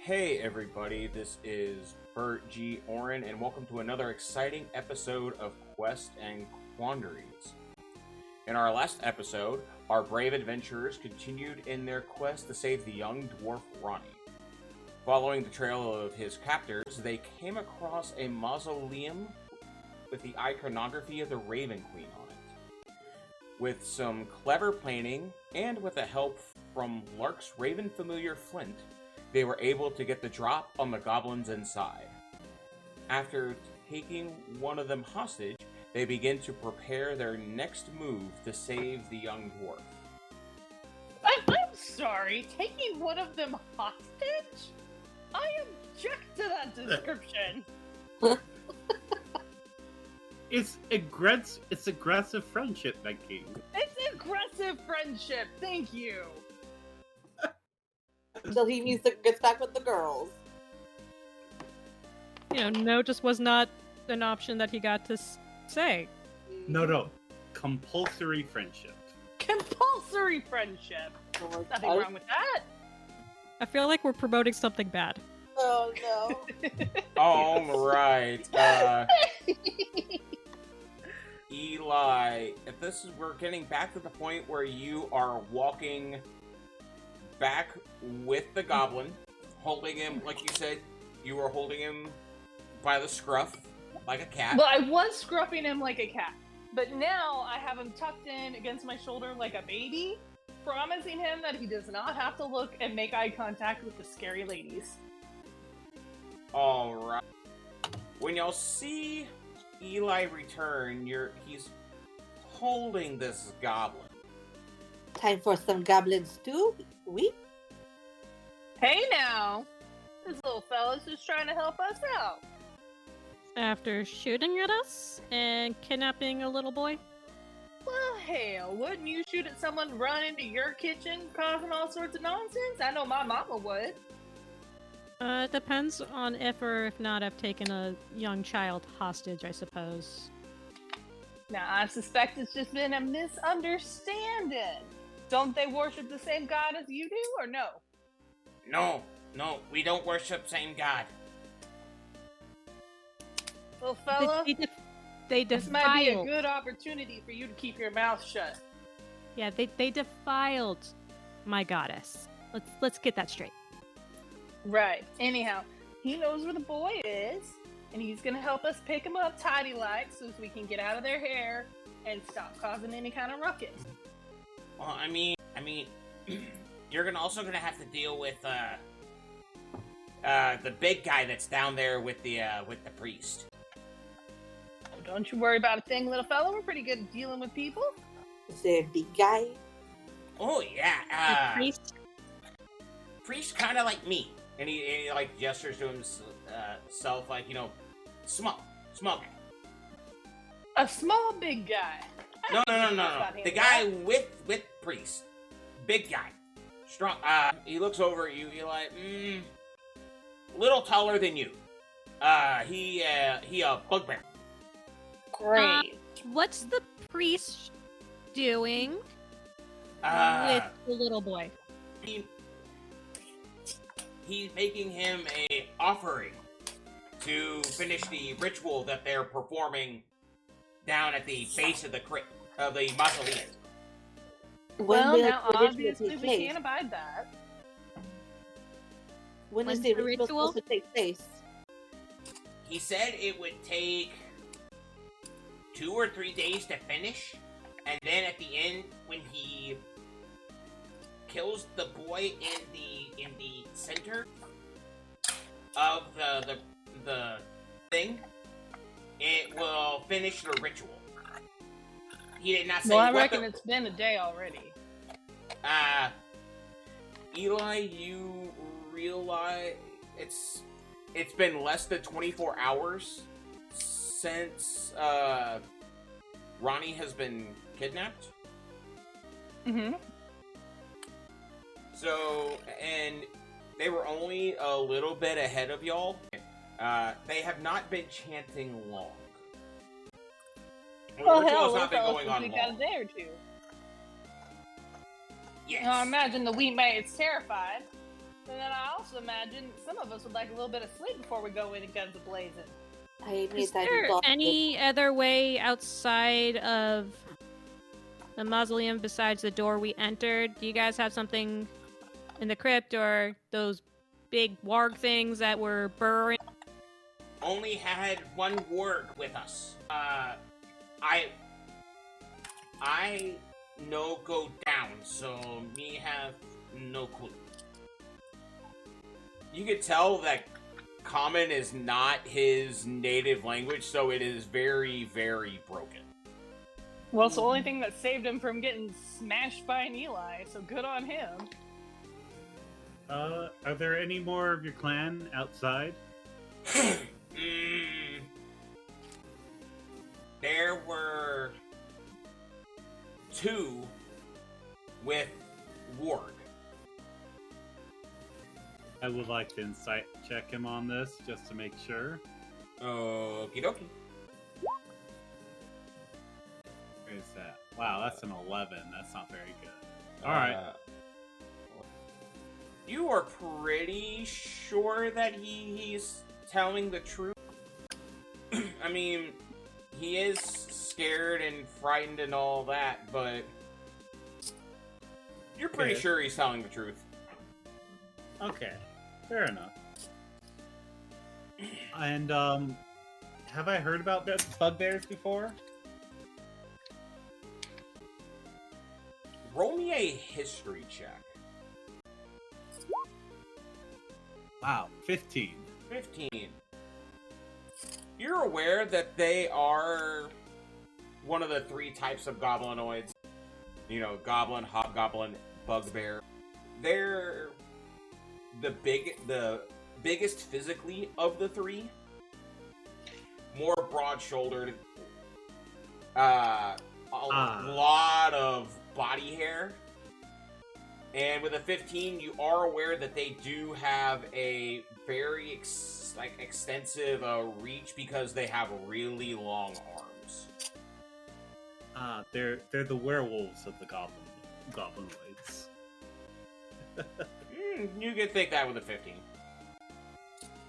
Hey everybody, this is Bert G, Orin, and welcome to another exciting episode of Quests and Quandaries. In our last episode, our brave adventurers continued in their quest to save the young Dwarf Ronnie. Following the trail of his captors, they came across a mausoleum with the iconography of the Raven Queen on it. With some clever planning, and with the help from Lark's Raven familiar Flint, they were able to get the drop on the goblins inside. After taking one of them hostage, they begin to prepare their next move to save the young dwarf. I'm sorry, taking one of them hostage? I object to that description. It's aggressive friendship, Becky. It's aggressive friendship, thank you. Until he gets back with the girls. No just was not an option that he got to say. No. Compulsory friendship. Compulsory friendship. Nothing wrong with that. I feel like we're promoting something bad. Oh no. Alright, Eli, we're getting back to the point where you are walking back with the goblin, holding him, like you said, you were holding him by the scruff, like a cat. Well, I was scruffing him like a cat, but now I have him tucked in against my shoulder like a baby, promising him that he does not have to look and make eye contact with the scary ladies. Alright. When y'all see Eli return, he's holding this goblin. Time for some goblin stew? We? Hey now! This little fella's just trying to help us out. After shooting at us and kidnapping a little boy? Well, hell, wouldn't you shoot at someone run into your kitchen causing all sorts of nonsense? I know my mama would. It depends on if or if not I've taken a young child hostage, I suppose. Now, I suspect it's just been a misunderstanding. Don't they worship the same god as you do, or no? No, we don't worship same god. Little fella, They this might be a defiled. good opportunity for you to keep your mouth shut. Yeah, they defiled my goddess. Let's get that straight. Right. Anyhow, he knows where the boy is, and he's gonna help us pick him up tidy-like so we can get out of their hair and stop causing any kind of ruckus. Well, I mean, you're also gonna have to deal with the big guy that's down there with the priest. Oh, don't you worry about a thing, little fella. We're pretty good at dealing with people. Is there a big guy? Oh yeah, Priest? priest kind of like me, and he like gestures to himself like small guy. A small big guy. No. The guy with priest, big guy, strong. He looks over at you. He like, little taller than you. He a bugbear. Great. What's the priest doing with the little boy? He's making him a offering to finish the ritual that they're performing down at the base of the mausoleum. Well, now obviously we can't abide that. When is When's the the ritual ritual? supposed to take place? He said it would take 2 or 3 days to finish, and then at the end, when he kills the boy in the center of the thing, it will finish the ritual. He did not say. Well, I reckon it's been a day already. Eli, you realize it's been less than 24 hours since Ronnie has been kidnapped. Mm-hmm. So, and they were only a little bit ahead of y'all. They have not been chanting long. Well, The hell, ritual's not been going on we got a long. day or two. Yes. Now, I imagine the wee maid's terrified. And then I also also imagine some of us would like a little bit of sleep before we go in and guns a-blazing. Is there any other way outside of the mausoleum besides the door we entered? Do you guys have something in the crypt or those big warg things that were burrowing? Only had one warg with us. I no go down, so me have no clue. You could tell that Common is not his native language, so it is very, very broken. Well, it's the only thing that saved him from getting smashed by an Eli, so good on him. Are there any more of your clan outside? There were 2 with warg. I would like to insight check him on this, just to make sure. Okie dokie. Where is that? Wow, that's an 11. That's not very good. Alright. You are pretty sure that he's telling the truth? I mean, he is scared and frightened and all that, but you're pretty sure he's telling the truth. Okay, fair enough. And, have I heard about bugbears before? Roll me a history check. Wow, 15. 15. You're aware that they are one of the 3 types of goblinoids. You know, goblin, hobgoblin, bugbear. They're the biggest physically of the 3. More broad-shouldered. A lot of body hair. And with a 15, you are aware that they do have a very extensive reach because they have really long arms. They're the werewolves of the goblinoids. You could think that with a 15.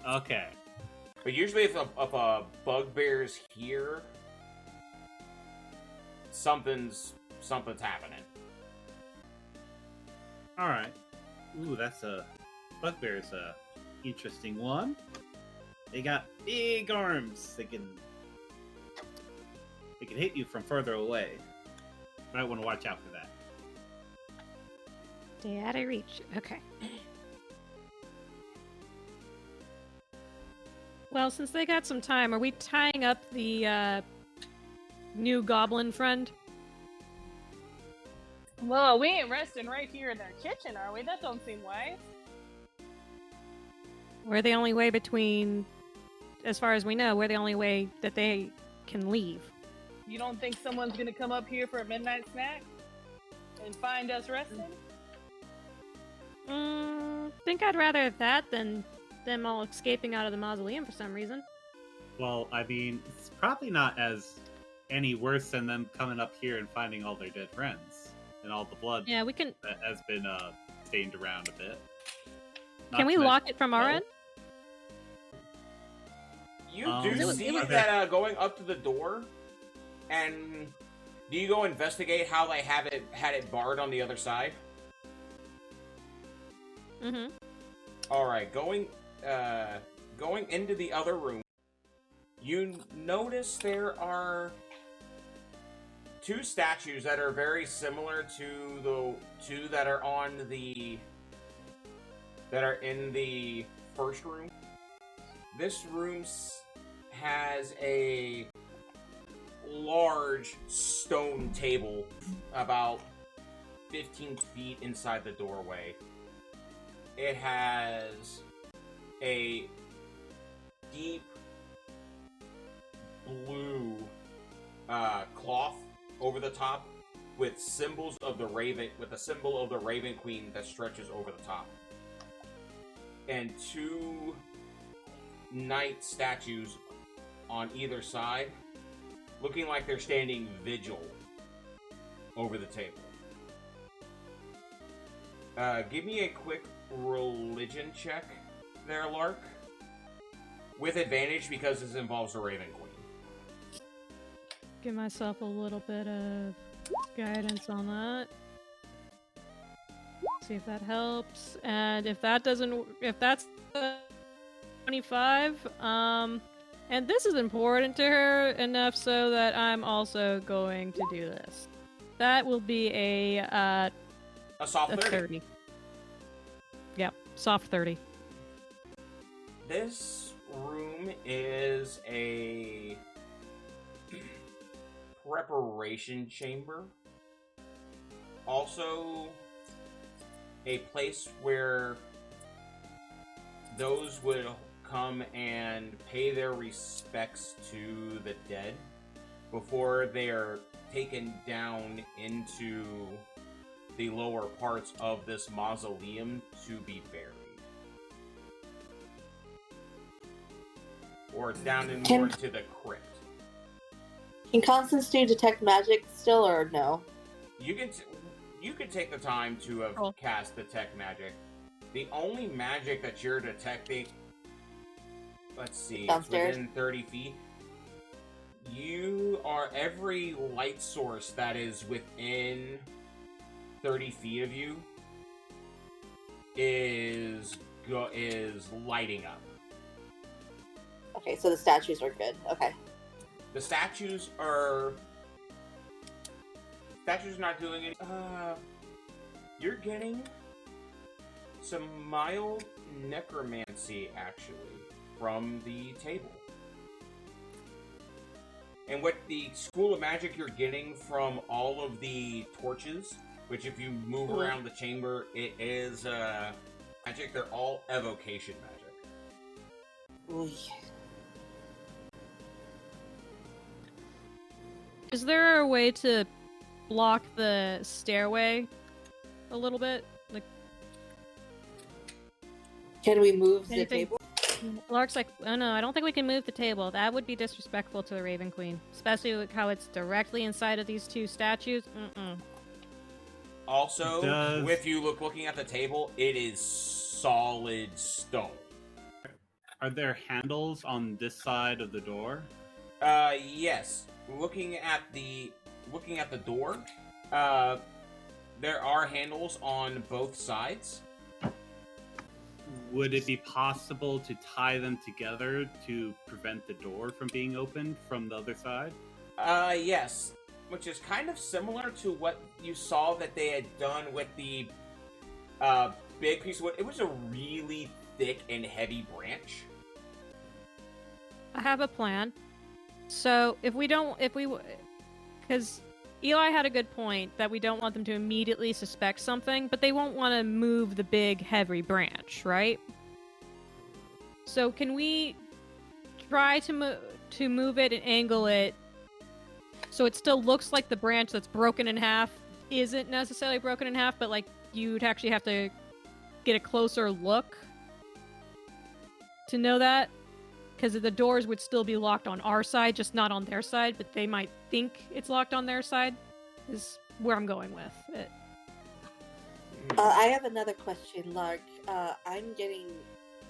Okay. But usually if a bugbear's here, something's happening. Alright. Ooh, bugbear's a interesting one. They got big arms. They can hit you from further away. Might want to watch out for that. Stay out of reach. Okay. Well, since they got some time, are we tying up the new goblin friend? Well, we ain't resting right here in their kitchen, are we? That don't seem wise. We're the only way between, as far as we know, we're the only way that they can leave. You don't think someone's gonna come up here for a midnight snack? And find us resting? Think I'd rather that than them all escaping out of the mausoleum for some reason. Well, I mean, it's probably not any worse than them coming up here and finding all their dead friends. And all the blood Yeah, we can. that has been stained around a bit. Can we lock it from our end? You do see that going up to the door, and do you go investigate how they had it barred on the other side? Mm-hmm. Alright, going into the other room, you notice there are 2 statues that are very similar to the 2 that are in the first room. This room has a large stone table about 15 feet inside the doorway. It has a deep blue cloth over the top with symbols of the raven, with a symbol of the Raven Queen that stretches over the top, and 2 knight statues on either side, looking like they're standing vigil over the table. Give me a quick religion check there, Lark. With advantage because this involves a Raven Queen. Give myself a little bit of guidance on that. See if that helps. And if that doesn't, if that's 25, and this is important to her enough so that I'm also going to do this. That will be a soft 30. Yep, soft 30. This room is a preparation chamber. Also, a place where those would come and pay their respects to the dead before they are taken down into the lower parts of this mausoleum to be buried. Or down and more into the crypt. Can Constance do detect magic still, or no? You can take the time to have cast detect magic. The only magic that you're detecting, let's see, downstairs, it's within 30 feet. You are every light source that is within 30 feet of you is lighting up. Okay, so the statues are good. Okay. The statues are not doing any. You're getting some mild necromancy actually from the table. And what the School of Magic you're getting from all of the torches, which if you move around the chamber, it is magic. They're all evocation magic. Ooh. Is there a way to block the stairway a little bit? Like, can we move anything? the table? Lark's like, oh no, I don't think we can move the table. That would be disrespectful to the Raven Queen, especially with how it's directly inside of these two statues. Also, if you looking at the table, it is solid stone. Are there handles on this side of the door? Yes. Looking at the door, there are handles on both sides. Would it be possible to tie them together to prevent the door from being opened from the other side? Yes. Which is kind of similar to what you saw that they had done with the big piece of wood. It was a really thick and heavy branch. I have a plan. So because Eli had a good point that we don't want them to immediately suspect something, but they won't want to move the big, heavy branch, right? So can we try to move it and angle it so it still looks like the branch that's broken in half isn't necessarily broken in half, but like you'd actually have to get a closer look to know that? Because the doors would still be locked on our side, just not on their side, but they might think it's locked on their side, is where I'm going with it. I have another question, Lark. I'm getting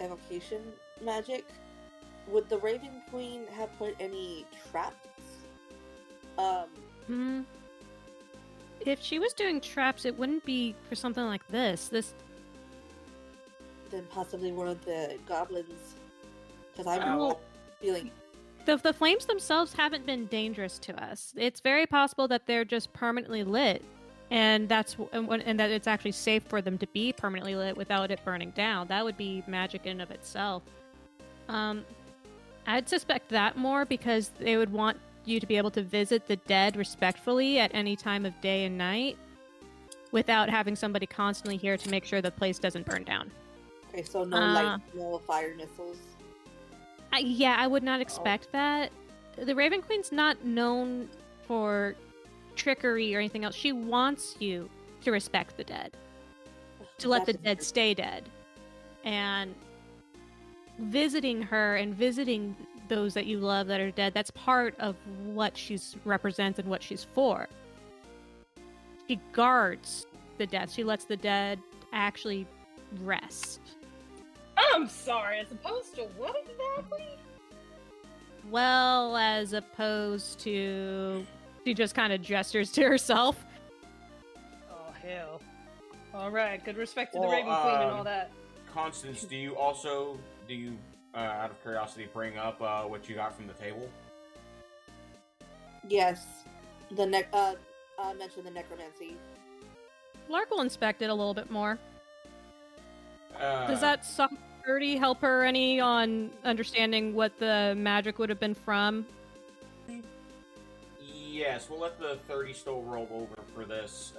evocation magic. Would the Raven Queen have put any traps? If she was doing traps, it wouldn't be for something like this. Then possibly one of the goblins. Because I'm feeling... The flames themselves haven't been dangerous to us. It's very possible that they're just permanently lit, and that it's actually safe for them to be permanently lit without it burning down. That would be magic in and of itself. I'd suspect that more because they would want you to be able to visit the dead respectfully at any time of day and night without having somebody constantly here to make sure the place doesn't burn down. Okay, so no fire missiles? Yeah, I would not expect that. The Raven Queen's not known for trickery or anything else. She wants you to respect the dead. To let the dead stay dead. And visiting her and visiting those that you love that are dead, that's part of what she represents and what she's for. She guards the dead. She lets the dead actually rest. I'm sorry, as opposed to what exactly? Well, as opposed to... She just kind of gestures to herself. Oh, hell. Alright, good respect to the Raven Queen and all that. Constance, do you, out of curiosity, bring up what you got from the table? Yes. I mentioned the necromancy. Lark will inspect it a little bit more. Does Uh, that soft 30 help her any on understanding what the magic would have been from? Yes, we'll let the 30 still roll over for this.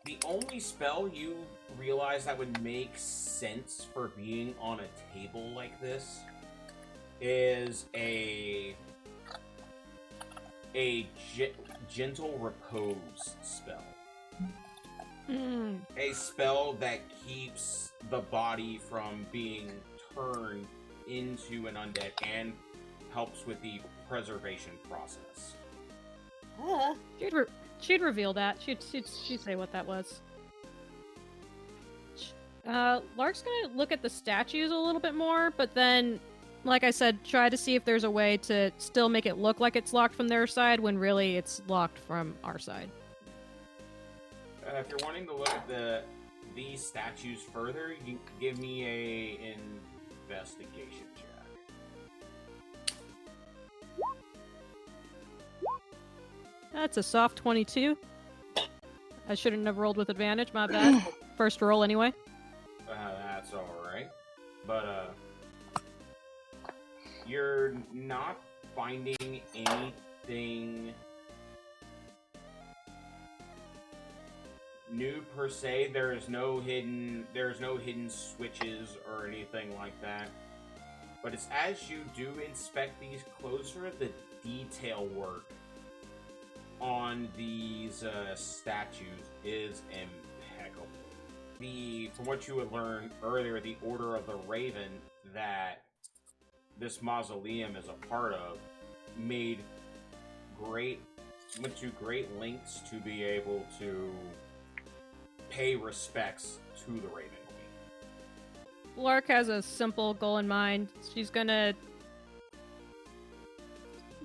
The only spell you realize that would make sense for being on a table like this is a gentle repose spell. A spell that keeps the body from being turned into an undead and helps with the preservation process. She'd reveal that. She'd say what that was. Lark's gonna look at the statues a little bit more, but then, like I said, try to see if there's a way to still make it look like it's locked from their side when really it's locked from our side. If you're wanting to look at these statues further, you can give me a investigation check. That's a soft 22. I shouldn't have rolled with advantage, my bad. First roll anyway. That's alright. But, you're not finding anything new per se. There's no hidden switches or anything like that. But it's as you do inspect these closer, the detail work on these statues is impeccable. From what you had learned earlier, the Order of the Raven that this mausoleum is a part of went to great lengths to be able to pay respects to the Raven Queen. Lark has a simple goal in mind. She's gonna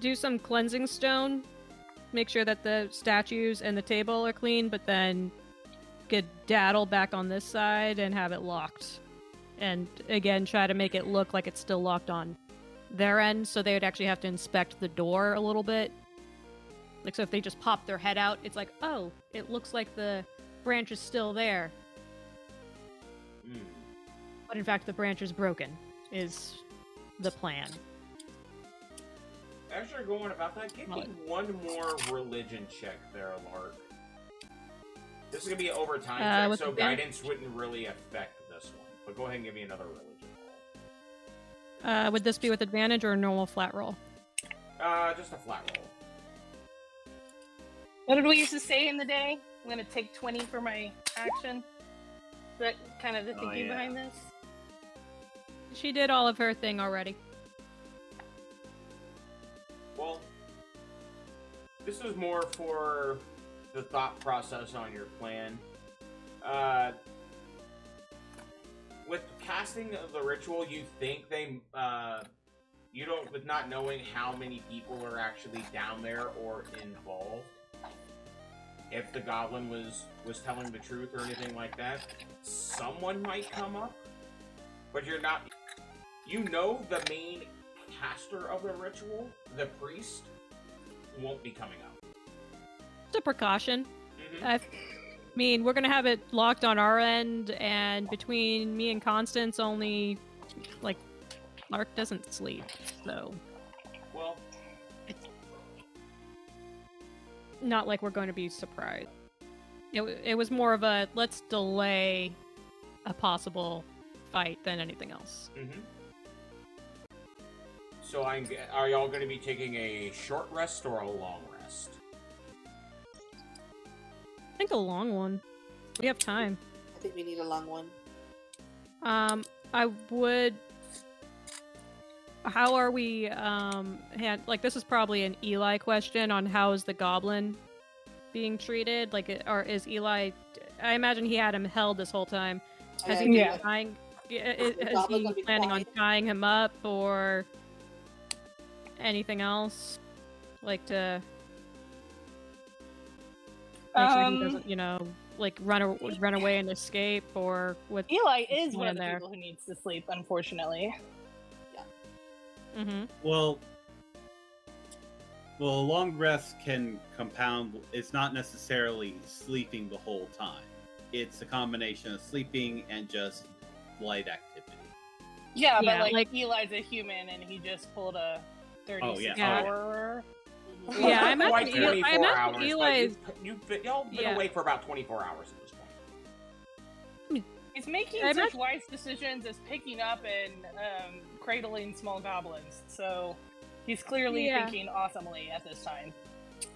do some cleansing stone, make sure that the statues and the table are clean, but then get Daddle back on this side and have it locked. And again, try to make it look like it's still locked on their end, so they would actually have to inspect the door a little bit. Like, so if they just pop their head out, it's like, oh, it looks like the branch is still there. But in fact, the branch is broken, is the plan. As you're going about that, give me one more religion check there, Lark. This is going to be an overtime check, so guidance wouldn't really affect this one. But go ahead and give me another religion roll. Would this be with advantage or a normal flat roll? Just a flat roll. What did we used to say in the day? I'm going to take 20 for my action. Is that kind of the thinking behind this? She did all of her thing already. Well, this is more for the thought process on your plan. With casting the ritual, you think with not knowing how many people are actually down there or involved, if the goblin was telling the truth or anything like that, someone might come up, but you're not. You know the main caster of the ritual, the priest, won't be coming up. It's a precaution. Mm-hmm. I mean, we're gonna have it locked on our end, and between me and Constance, only, like, Lark doesn't sleep, so... Well... It's not like we're going to be surprised. It was more of a, let's delay a possible fight than anything else. Mm-hmm. So are y'all going to be taking a short rest or a long rest? I think a long one. We have time. I think we need a long one. I would... How are we, like, this is probably an Eli question on how is the goblin being treated? Like, or is Eli I imagine he had him held this whole time. Has he Yeah. been tying? Is he planning on tying him up or anything else? Like to make sure he doesn't, like run away and escape, or what? Eli is one of the there. people who needs to sleep, unfortunately. Yeah. Mm-hmm. Well, a long rest can compound. It's not necessarily sleeping the whole time. It's a combination of sleeping and just light activity. Yeah, Yeah, but like- Eli's a human and he just pulled a 36 yeah. hour. Yeah, I imagine, Like 24 I imagine hours, Eli is. y'all been awake for about 24 hours at this point. He's making such wise decisions as picking up and cradling small goblins, so he's clearly thinking awesomely at this time.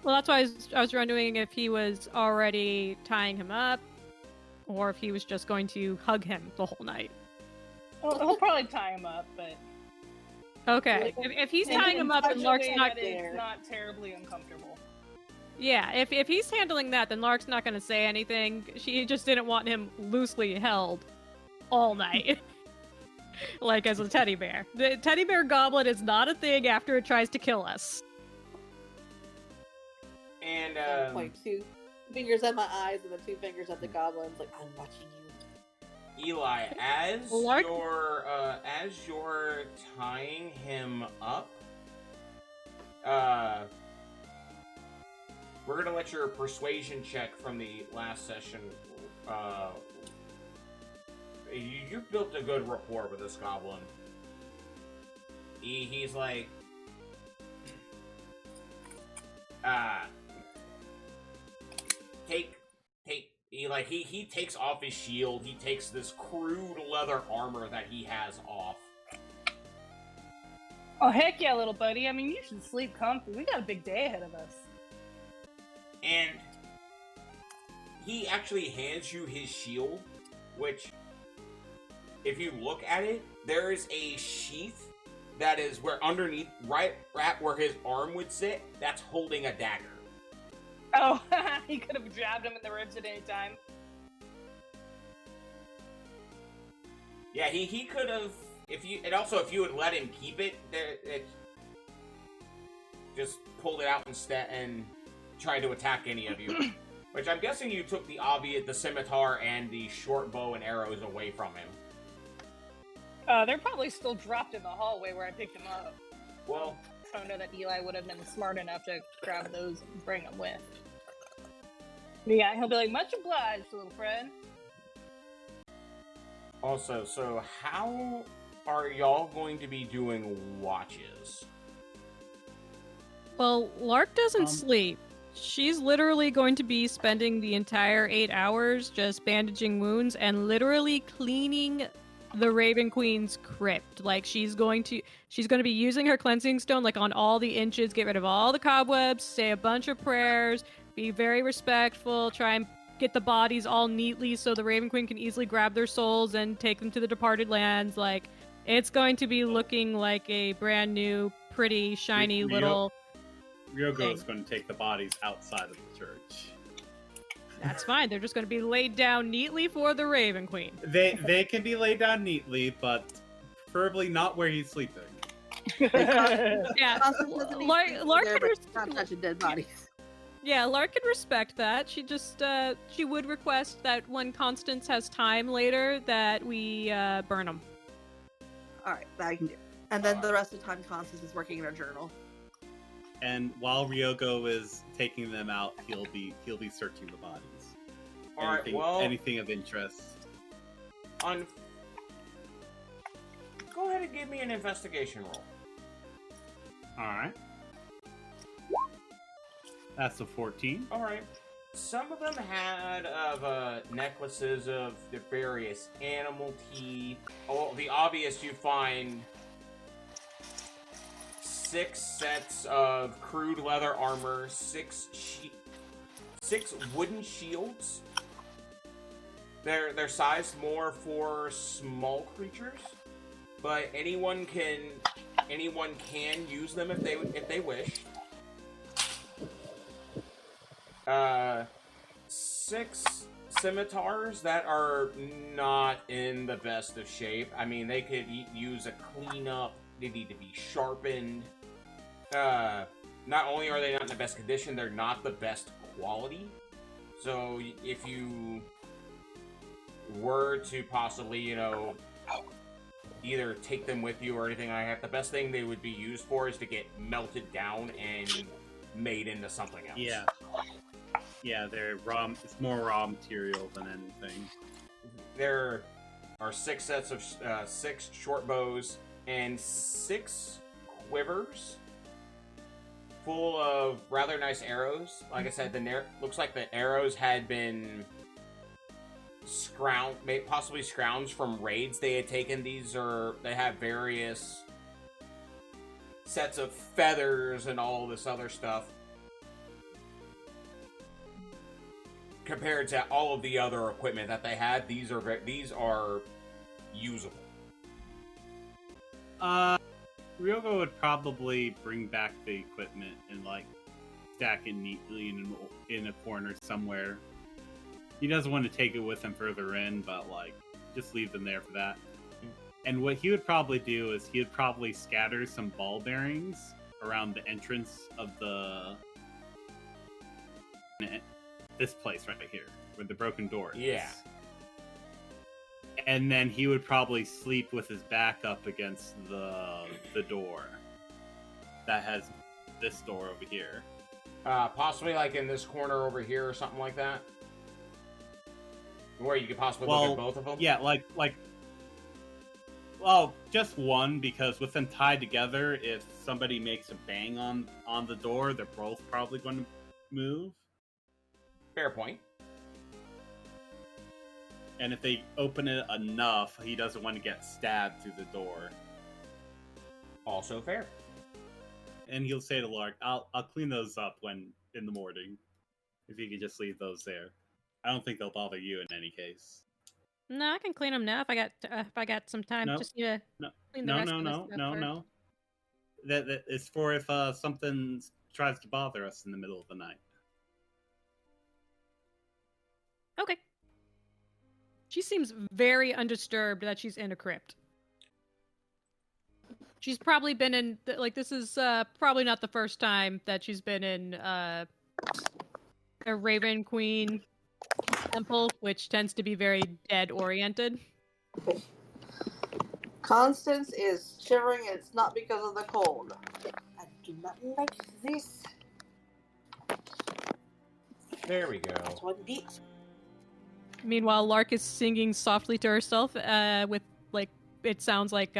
Well, that's why I was wondering if he was already tying him up, or if he was just going to hug him the whole night. Well, he'll probably tie him up, but okay, if he's tying him up, then Lark's not there. It's not terribly uncomfortable. Yeah, if he's handling that, then Lark's not going to say anything. She just didn't want him loosely held all night. Like as a teddy bear. The teddy bear goblin is not a thing after it tries to kill us. And Point 2 fingers at my eyes and then 2 fingers at the goblins, like, I'm watching you. Eli, as Lark- you're tying him up, we're gonna let your persuasion check from the last session. You built a good rapport with this goblin. He's like, he takes off his shield. He takes this crude leather armor that he has off. Oh, heck yeah, little buddy. I mean, you should sleep comfy. We got a big day ahead of us. And he actually hands you his shield, which, if you look at it, there is a sheath that is where underneath, right where his arm would sit, that's holding a dagger. Oh, he could have jabbed him in the ribs at any time. Yeah, he could have. If you would let him keep it, it just pulled it out instead and tried to attack any of you. Which I'm guessing you took the scimitar and the short bow and arrows away from him. They're probably still dropped in the hallway where I picked them up. Well, I don't know that Eli would have been smart enough to grab those and bring them with. But yeah, he'll be like, much obliged, little friend. Also, so how are y'all going to be doing watches? Well, Lark doesn't sleep. She's literally going to be spending the entire 8 hours just bandaging wounds and literally cleaning the Raven Queen's crypt. Like she's going to be using her cleansing stone like on all the inches, get rid of all the cobwebs, say a bunch of prayers, be very respectful, try and get the bodies all neatly so the Raven Queen can easily grab their souls and take them to the departed lands. Like it's going to be looking like a brand new, pretty, shiny little Ryogo is going to take the bodies outside of the church. That's fine. They're just going to be laid down neatly for the Raven Queen. They can be laid down neatly, but preferably not where he's sleeping. Yeah, Lark can not touching dead bodies. Yeah, Lark can respect that. She just she would request that when Constance has time later that we burn them. All right, that I can do. And then the rest of the time, Constance is working in her journal. And while Ryogo is taking them out, he'll be searching the bodies. Alright, well, anything of interest. Go ahead and give me an investigation roll. Alright. That's a 14. Alright. Some of them had necklaces of the various animal teeth. Oh, the obvious, you find 6 sets of crude leather armor, 6 wooden shields. They're sized more for small creatures, but anyone can use them if they wish. 6 scimitars that are not in the best of shape. I mean, they could use a cleanup. They need to be sharpened. Not only are they not in the best condition, they're not the best quality. So if you were to possibly, either take them with you or anything like that, the best thing they would be used for is to get melted down and made into something else. Yeah. Yeah, they're raw. It's more raw material than anything. There are 6 sets of 6 short bows and 6 quivers full of rather nice arrows. Like I said, looks like the arrows had been possibly scrounged from raids they had taken. They have various sets of feathers and all this other stuff compared to all of the other equipment that they had. These are usable. Ryogo would probably bring back the equipment and stack it neatly in a corner somewhere. He doesn't want to take it with him further in, but just leave them there for that. And what he would probably do is he would probably scatter some ball bearings around the entrance of this place right here, where the broken door is. Yeah. And then he would probably sleep with his back up against the door that has this door over here. Possibly in this corner over here or something like that. Where you could possibly look at both of them? Yeah, well, just one, because with them tied together, if somebody makes a bang on the door, they're both probably going to move. Fair point. And if they open it enough, he doesn't want to get stabbed through the door. Also fair. And he'll say to Lark, I'll clean those up in the morning. If you could just leave those there. I don't think they'll bother you in any case. No, I can clean them now if I got some time. No, Just need to clean the rest of this stuff first. No. That is for if something tries to bother us in the middle of the night. Okay. She seems very undisturbed that she's in a crypt. She's probably been in this is probably not the first time that she's been in a Raven Queen temple, which tends to be very dead oriented. Constance is shivering, and it's not because of the cold. I do not like this. There we go. That's one beat. Meanwhile, Lark is singing softly to herself with it sounds like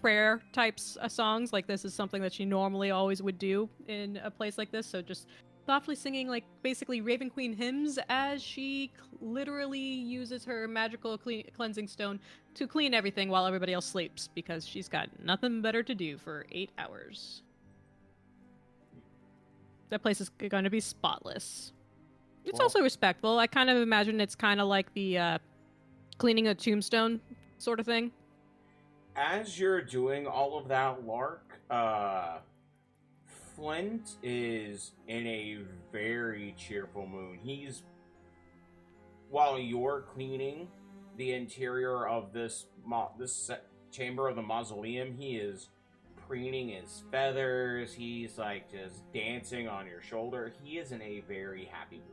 prayer types of songs. This is something that she normally always would do in a place like this. So just softly singing basically Raven Queen hymns as she literally uses her magical cleansing stone to clean everything while everybody else sleeps, because she's got nothing better to do for 8 hours. That place is going to be spotless. It's also respectful. I kind of imagine it's kind of like the cleaning a tombstone sort of thing. As you're doing all of that, Lark, Flint is in a very cheerful mood. While you're cleaning the interior of this chamber of the mausoleum, he is preening his feathers. He's just dancing on your shoulder. He is in a very happy mood.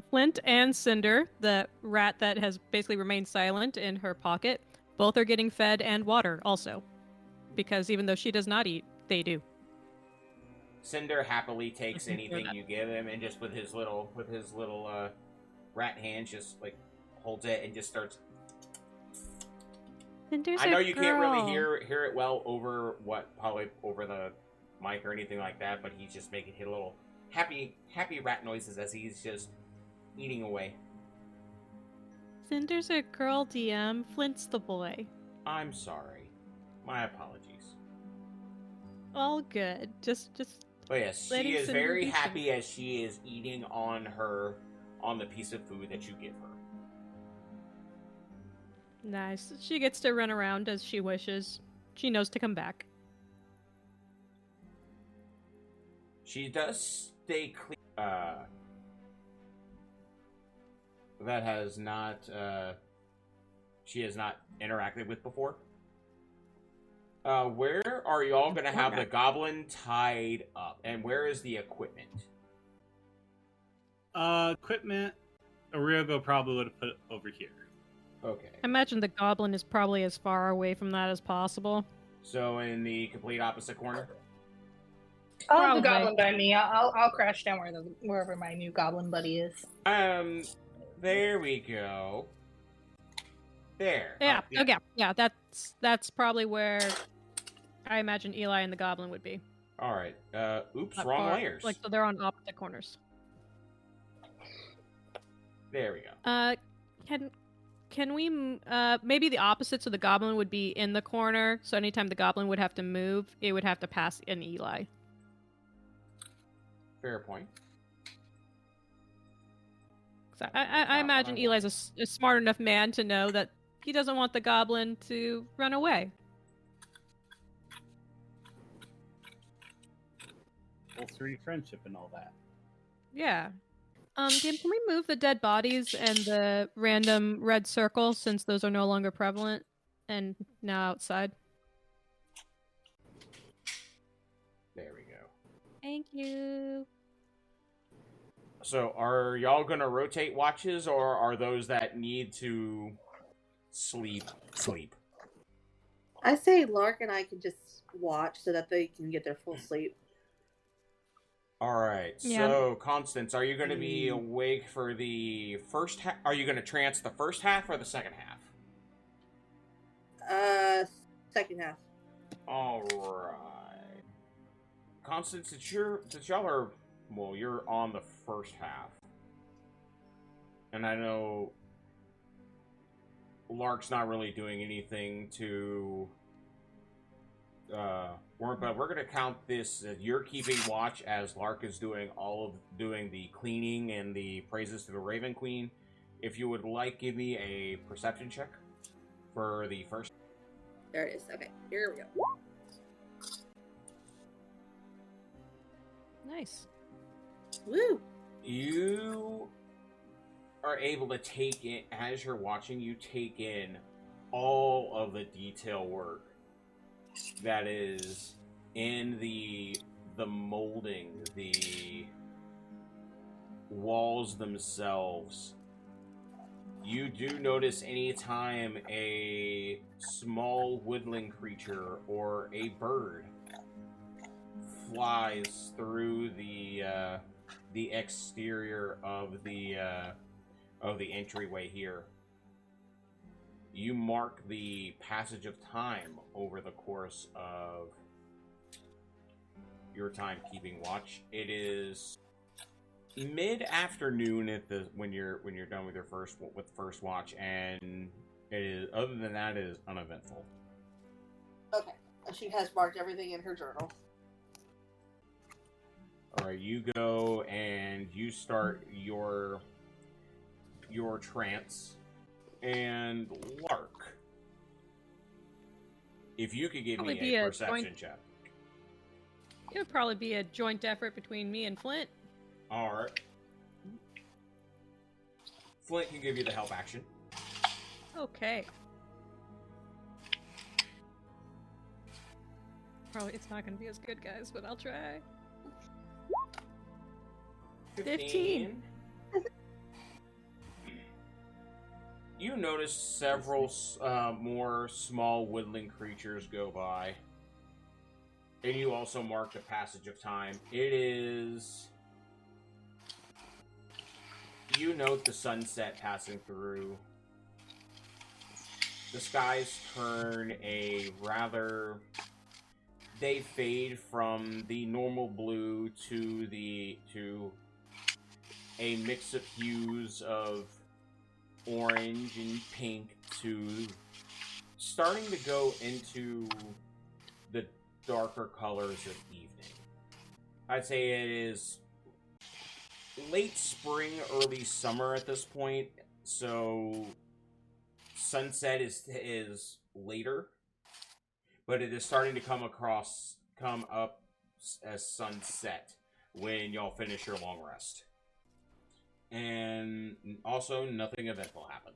Flint and Cinder, the rat that has basically remained silent in her pocket, both are getting fed and water also. Because even though she does not eat, they do. Cinder happily takes anything you give him, and just with his little rat hands, just holds it and just starts. Cinder's I know a you girl. can't really hear it well over the mic or anything like that, but he's just making his little happy rat noises as he's just eating away. Cinder's a girl, DM. Flint's the boy. I'm sorry. My apologies. All good. Just. But yes, she is very happy as she is eating on the piece of food that you give her. Nice. She gets to run around as she wishes. She knows to come back. She does stay clean. that has not she has not interacted with before. Where are y'all gonna have the goblin tied up, and where is the equipment? Equipment, Aurigo probably would have put it over here. Okay. I imagine the goblin is probably as far away from that as possible. So in the complete opposite corner? I'll have the Probably. goblin by me. I'll crash down wherever my new goblin buddy is. There we go. There. Yeah. Oh, yeah. Okay. Yeah. That's probably where I imagine Eli and the goblin would be. All right. Oops, Not wrong far. layers. Like, so they're on opposite corners. There we go. Can we maybe the opposite? So the goblin would be in the corner. So anytime the goblin would have to move, it would have to pass an Eli. Fair point. I imagine Eli's a smart enough man to know that he doesn't want the goblin to run away. Compulsory friendship and all that. Yeah. Can we move the dead bodies and the random red circle since those are no longer prevalent and now outside? There we go. Thank you. So, are y'all gonna rotate watches, or are those that need to sleep? I say Lark and I can just watch so that they can get their full sleep. Alright, Yeah. so, Constance, are you gonna be awake for the first half? Are you gonna trance the first half or the second half? Second half. Alright. Constance, since y'all are, well, you're on the first half. And I know Lark's not really doing anything to but we're gonna count this as you're keeping watch as Lark is doing doing the cleaning and the praises to the Raven Queen. If you would like, give me a perception check for the first. There it is. Okay, here we go. Nice. Woo! You are able to take in, as you're watching, you take in all of the detail work that is in the molding, the walls themselves. You do notice anytime a small woodland creature or a bird flies through the exterior of the entryway here, you mark the passage of time over the course of your time keeping watch. It is mid-afternoon when you're done with first watch, and it is, other than that, it is uneventful. Okay, and she has marked everything in her journal. All right, you go and you start your trance. And Lark, if you could give me a perception check. It would probably be a joint effort between me and Flint. All right. Flint can give you the help action. Okay. Probably it's not going to be as good, guys, but I'll try. 15. You notice several more small woodland creatures go by. And you also mark the passage of time. It is... You note the sunset passing through. The skies turn a rather... They fade from the normal blue to a mix of hues of orange and pink to starting to go into the darker colors of evening. I'd say it is late spring, early summer at this point, so sunset is later, but it is starting to come up as sunset when y'all finish your long rest. and also nothing eventful happened.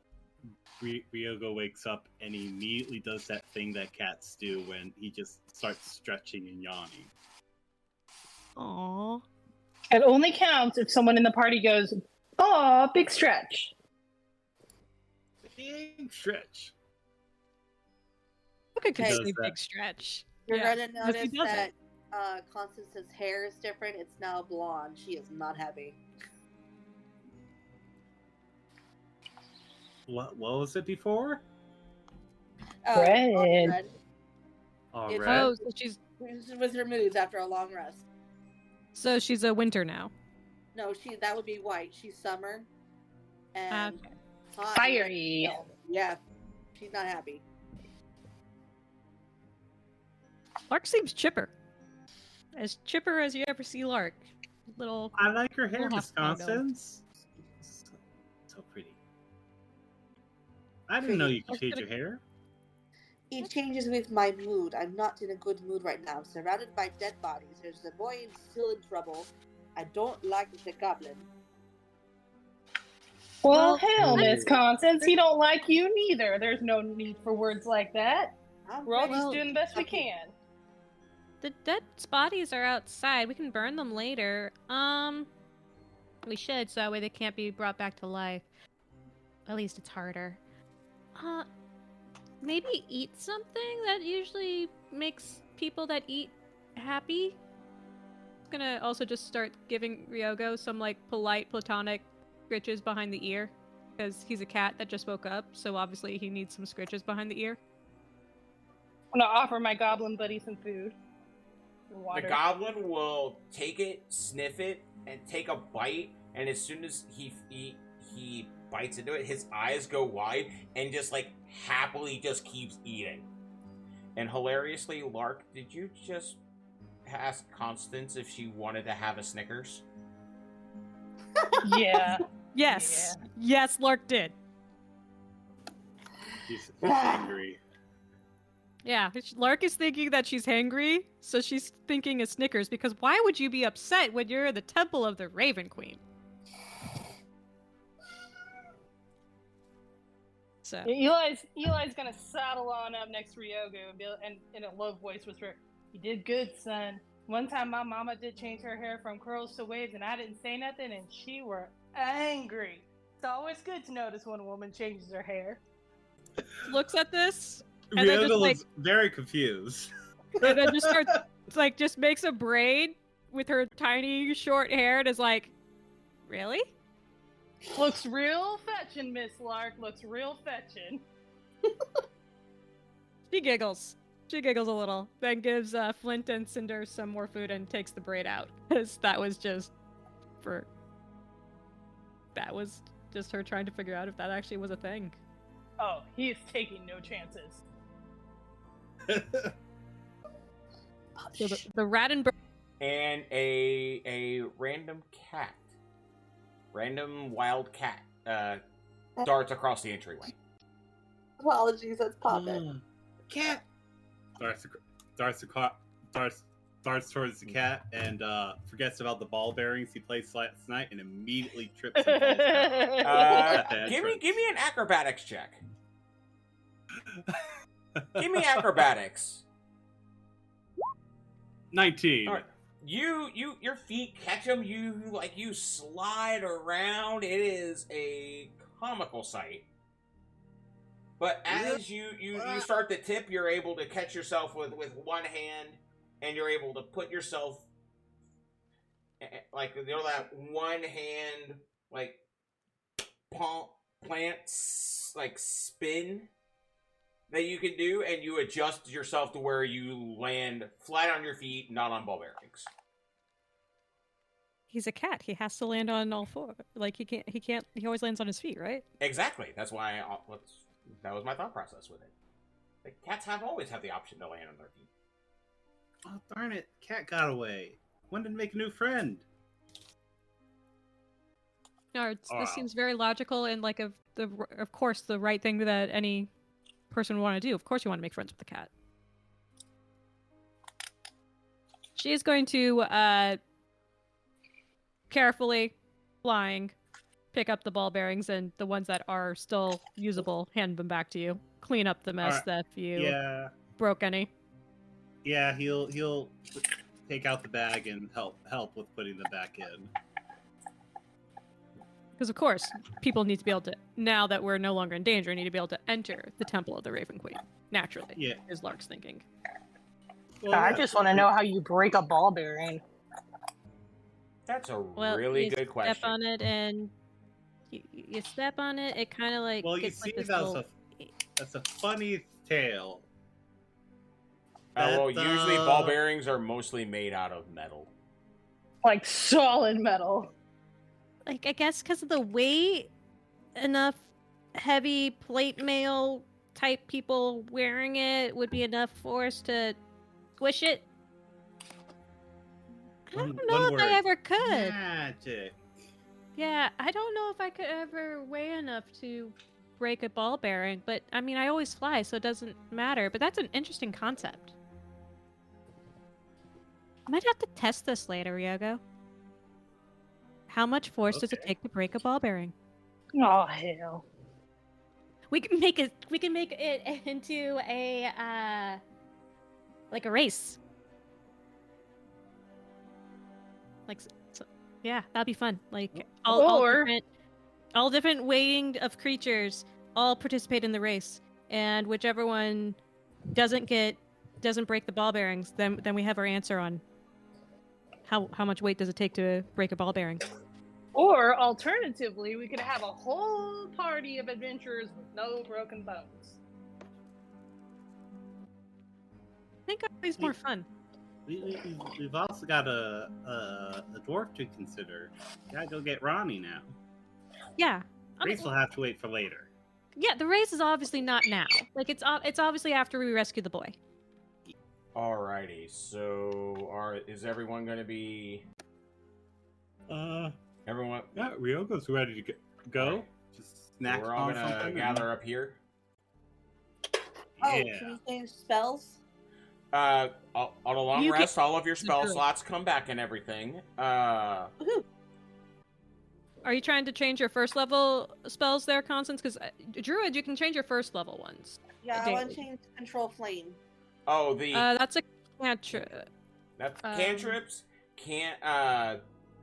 Ryogo wakes up and he immediately does that thing that cats do when he just starts stretching and yawning. Aww. It only counts if someone in the party goes, "Aw, big stretch." Big stretch. Look at Hey. say big stretch. You're Yeah, gonna because he notice does that it. Constance's hair is different. It's now blonde. She is not happy. What was it before? Red. all red. All It's- red. Oh, so she's It was her moods after a long rest. a winter now. No, that would be white. She's summer. And Okay. hot. Fiery. Yeah. She's not happy. Lark seems chipper. As chipper as you ever see Lark. Little. I like her hair, We'll Miss have to find out. Constance. So pretty. I didn't know you could change your hair. It changes with my mood. I'm not in a good mood right now. I'm surrounded by dead bodies. There's a boy still in trouble. I don't like the goblin. Well, Well, hell, Ooh. Miss Constance, he don't like you neither. There's no need for words like that. I'm We're all ready just to- doing the best we can. The dead bodies are outside. We can burn them later. We should, so that way they can't be brought back to life. At least it's harder. Maybe eat something that usually makes people that eat happy. I'm gonna also just start giving Ryogo some like polite platonic scritches behind the ear, because he's a cat that just woke up, so obviously he needs some scritches behind the ear. I'm gonna offer my goblin buddy some food. The Water. goblin will take it, sniff it, and take a bite. And as soon as he bites into it, his eyes go wide and just like happily just keeps eating. And hilariously, Lark, did you just ask Constance if she wanted to have a Snickers? Yeah. Yes, yes, Lark did. He's angry. Yeah, Lark is thinking that she's hangry, so she's thinking of Snickers, because why would you be upset when you're in the temple of the Raven Queen? So, Eli's gonna saddle on up next to Ryogo and in a low voice whisper, "You did good, son. One time my mama did change her hair from curls to waves and I didn't say nothing and she were angry. It's always good to notice when a woman changes her hair." looks at this, and then Ryogo just like, looks very confused. and then just starts, it's like, just makes a braid with her tiny short hair, and is like, really? Looks real fetching, Miss Lark. Looks real fetching. She giggles. She giggles a little, then gives Flint and Cinder some more food and takes the braid out, because that was just her trying to figure out if that actually was a thing. Oh, he is taking no chances. So the rat and bird. And a random cat, random wild cat, darts across the entryway. Apologies, that's Poppet. Cat! Darts towards the cat and forgets about the ball bearings he placed last night and immediately trips and falls down. Give me an acrobatics check. Give me acrobatics. 19. All right. Your feet catch him. You slide around. It is a comical sight. But as you start to tip, you're able to catch yourself with one hand, and you're able to put yourself like that one hand like plant like spin that you can do, and you adjust yourself to where you land flat on your feet, not on ball bearings. He's a cat. He has to land on all four. Like he can't. He always lands on his feet, right? Exactly. That's why that was my thought process with it. Like, cats always have the option to land on their feet. Oh, darn it. Cat got away. When did make a new friend? No, Wow. this seems very logical and like of course the right thing that any person would want to do. Of course, you want to make friends with the cat. She is going to carefully, flying, pick up the ball bearings and the ones that are still usable, hand them back to you. Clean up the mess that you broke any. Yeah, he'll take out the bag and help with putting them back in. Because of course, people need to be able to, now that we're no longer in danger, need to be able to enter the Temple of the Raven Queen. Naturally, is Lark's thinking. Well, I just want to know how you break a ball bearing. That's a really good question. Step on it and you step on it. It kind of like gets that's a funny tale. Usually ball bearings are mostly made out of metal, like solid metal. Like, I guess because of the weight, enough heavy plate mail type people wearing it would be enough force to squish it. I don't know if I ever could. Magic. Yeah, I don't know if I could ever weigh enough to break a ball bearing, but I mean, I always fly, so it doesn't matter. But that's an interesting concept. I might have to test this later, Ryogo. How much force does it take to break a ball bearing? Oh hell! We can make it into a like a race. Like, so, yeah, that'd be fun. Like all different weighing of creatures all participate in the race, and whichever one doesn't break the ball bearings, then we have our answer on how much weight does it take to break a ball bearing. Or alternatively, we could have a whole party of adventurers with no broken bones. I think always more fun. We've also got a dwarf to consider. Gotta go get Ronnie now. Yeah. Race will have to wait for later. Yeah, the race is obviously not now. Like, it's obviously after we rescue the boy. Alrighty, so is everyone going to be... Everyone... Yeah, Ryogo's ready to go. Right. Just snack so we're all going to gather up here. Oh, can we change spells? On a long rest, all of your spell slots come back and everything. Are you trying to change your first level spells there, Constance? Because Druid, you can change your first level ones. Yeah, I want to change Control Flame. Oh, that's a cantrip. That's cantrips. Can't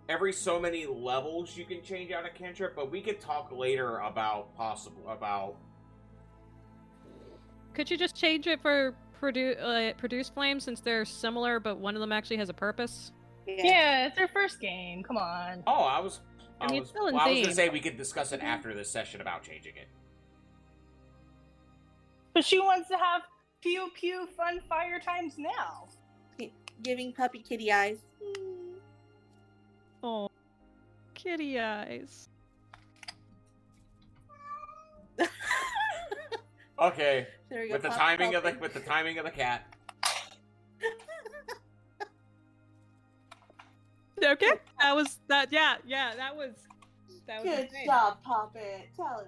every so many levels you can change out a cantrip, but we could talk later about Could you just change it for produce flame, since they're similar, but one of them actually has a purpose? Yeah, it's their first game. Come on. Oh, I was gonna say we could discuss it Mm-hmm. after this session about changing it. But she wants to have pew pew fun fire times now. Giving puppy kitty eyes. Oh, kitty eyes. Okay. With the timing of the cat. Okay. That was. Good job, Poppet. Tell him.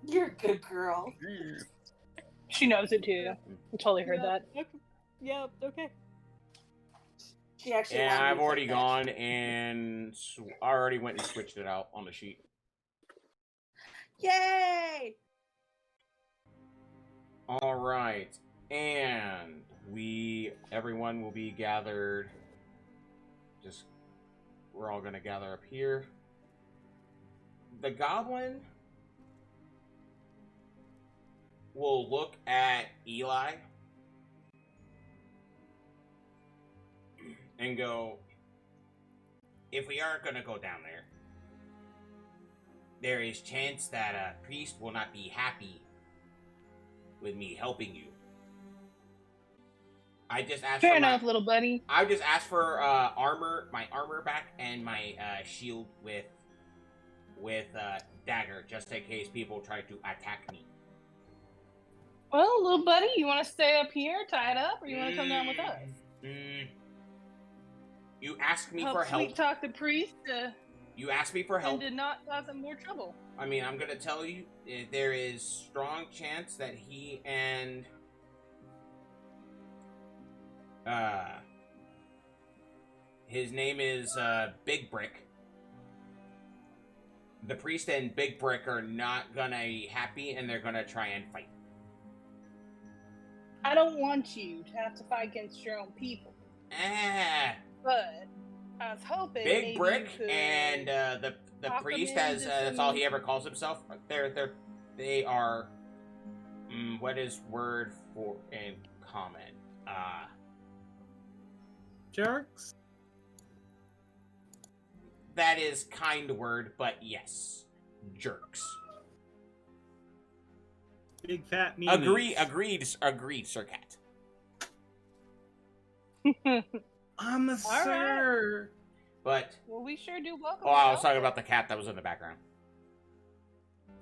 You're a good girl. She knows it too. I totally heard that. Yeah, okay. She actually. Yeah, I've already gone and I already went and switched it out on the sheet. Yay! All right, and everyone will be gathered. We're all gonna gather up here. The goblin will look at Eli and go, if we are gonna go down there is chance that a priest will not be happy with me helping you. I just asked Fair enough, little buddy. I just asked for armor, my armor back, and my shield with dagger, just in case people try to attack me. Well, little buddy, you want to stay up here, tied up, or you want to come down with us? You asked me for help. Sweet talk the priest. You asked me for help. And did not cause him more trouble. I mean, I'm gonna tell you, there is strong chance that he and his name is Big Brick. the priest and Big Brick are not gonna be happy, and they're gonna try and fight. I don't want you to have to fight against your own people. But I was hoping Big Brick and the priest, as that's all he ever calls himself. They are. What is word for in common? Jerks? That is kind word, but yes. Jerks. Big fat meanies. Agreed, Sir Cat. I'm a sir. Right. But well, we sure do welcome. Oh, I was talking about the cat that was in the background.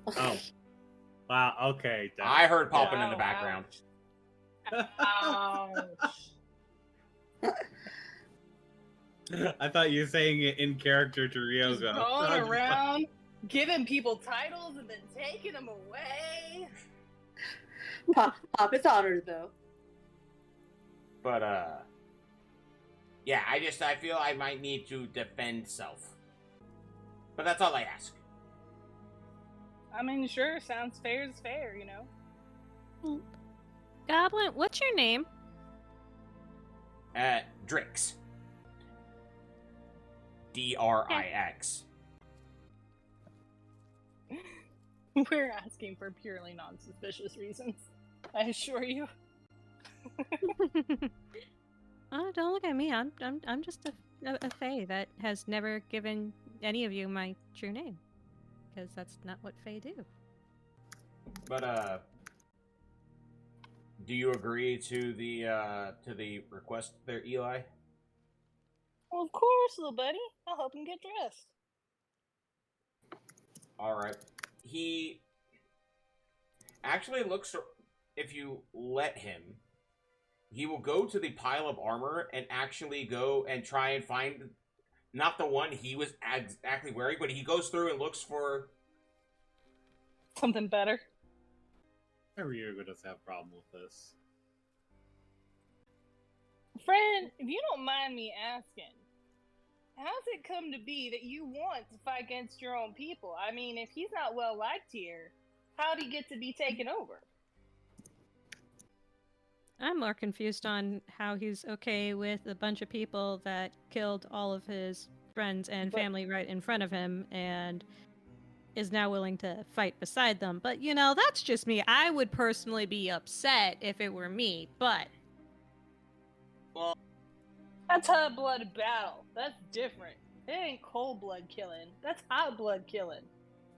Oh. Wow, okay. I heard popping in the background. Ouch. I thought you were saying it in character to Ryoga. Just going around, giving people titles and then taking them away. Pop is honored, though. But, yeah, I feel I might need to defend self. But that's all I ask. I mean, sure, sounds fair is fair, you know? Goblin, what's your name? Drix. Drix. We're asking for purely non-suspicious reasons, I assure you. Oh, don't look at me. I'm just a fae that has never given any of you my true name, because that's not what fae do. But do you agree to the request there, Eli? Well, of course, little buddy. I'll help him get dressed. All right. He actually looks. If you let him, he will go to the pile of armor and actually go and try and find not the one he was exactly wearing, but he goes through and looks for something better. Ryoga doesn't have a problem with this. Friend, if you don't mind me asking, how's it come to be that you want to fight against your own people? I mean, if he's not well liked here, how'd he get to be taken over? I'm more confused on how he's okay with a bunch of people that killed all of his friends and family right in front of him and is now willing to fight beside them. But, you know, that's just me. I would personally be upset if it were me, but... Well, that's hot blood battle. That's different. It ain't cold blood killing. That's hot blood killing.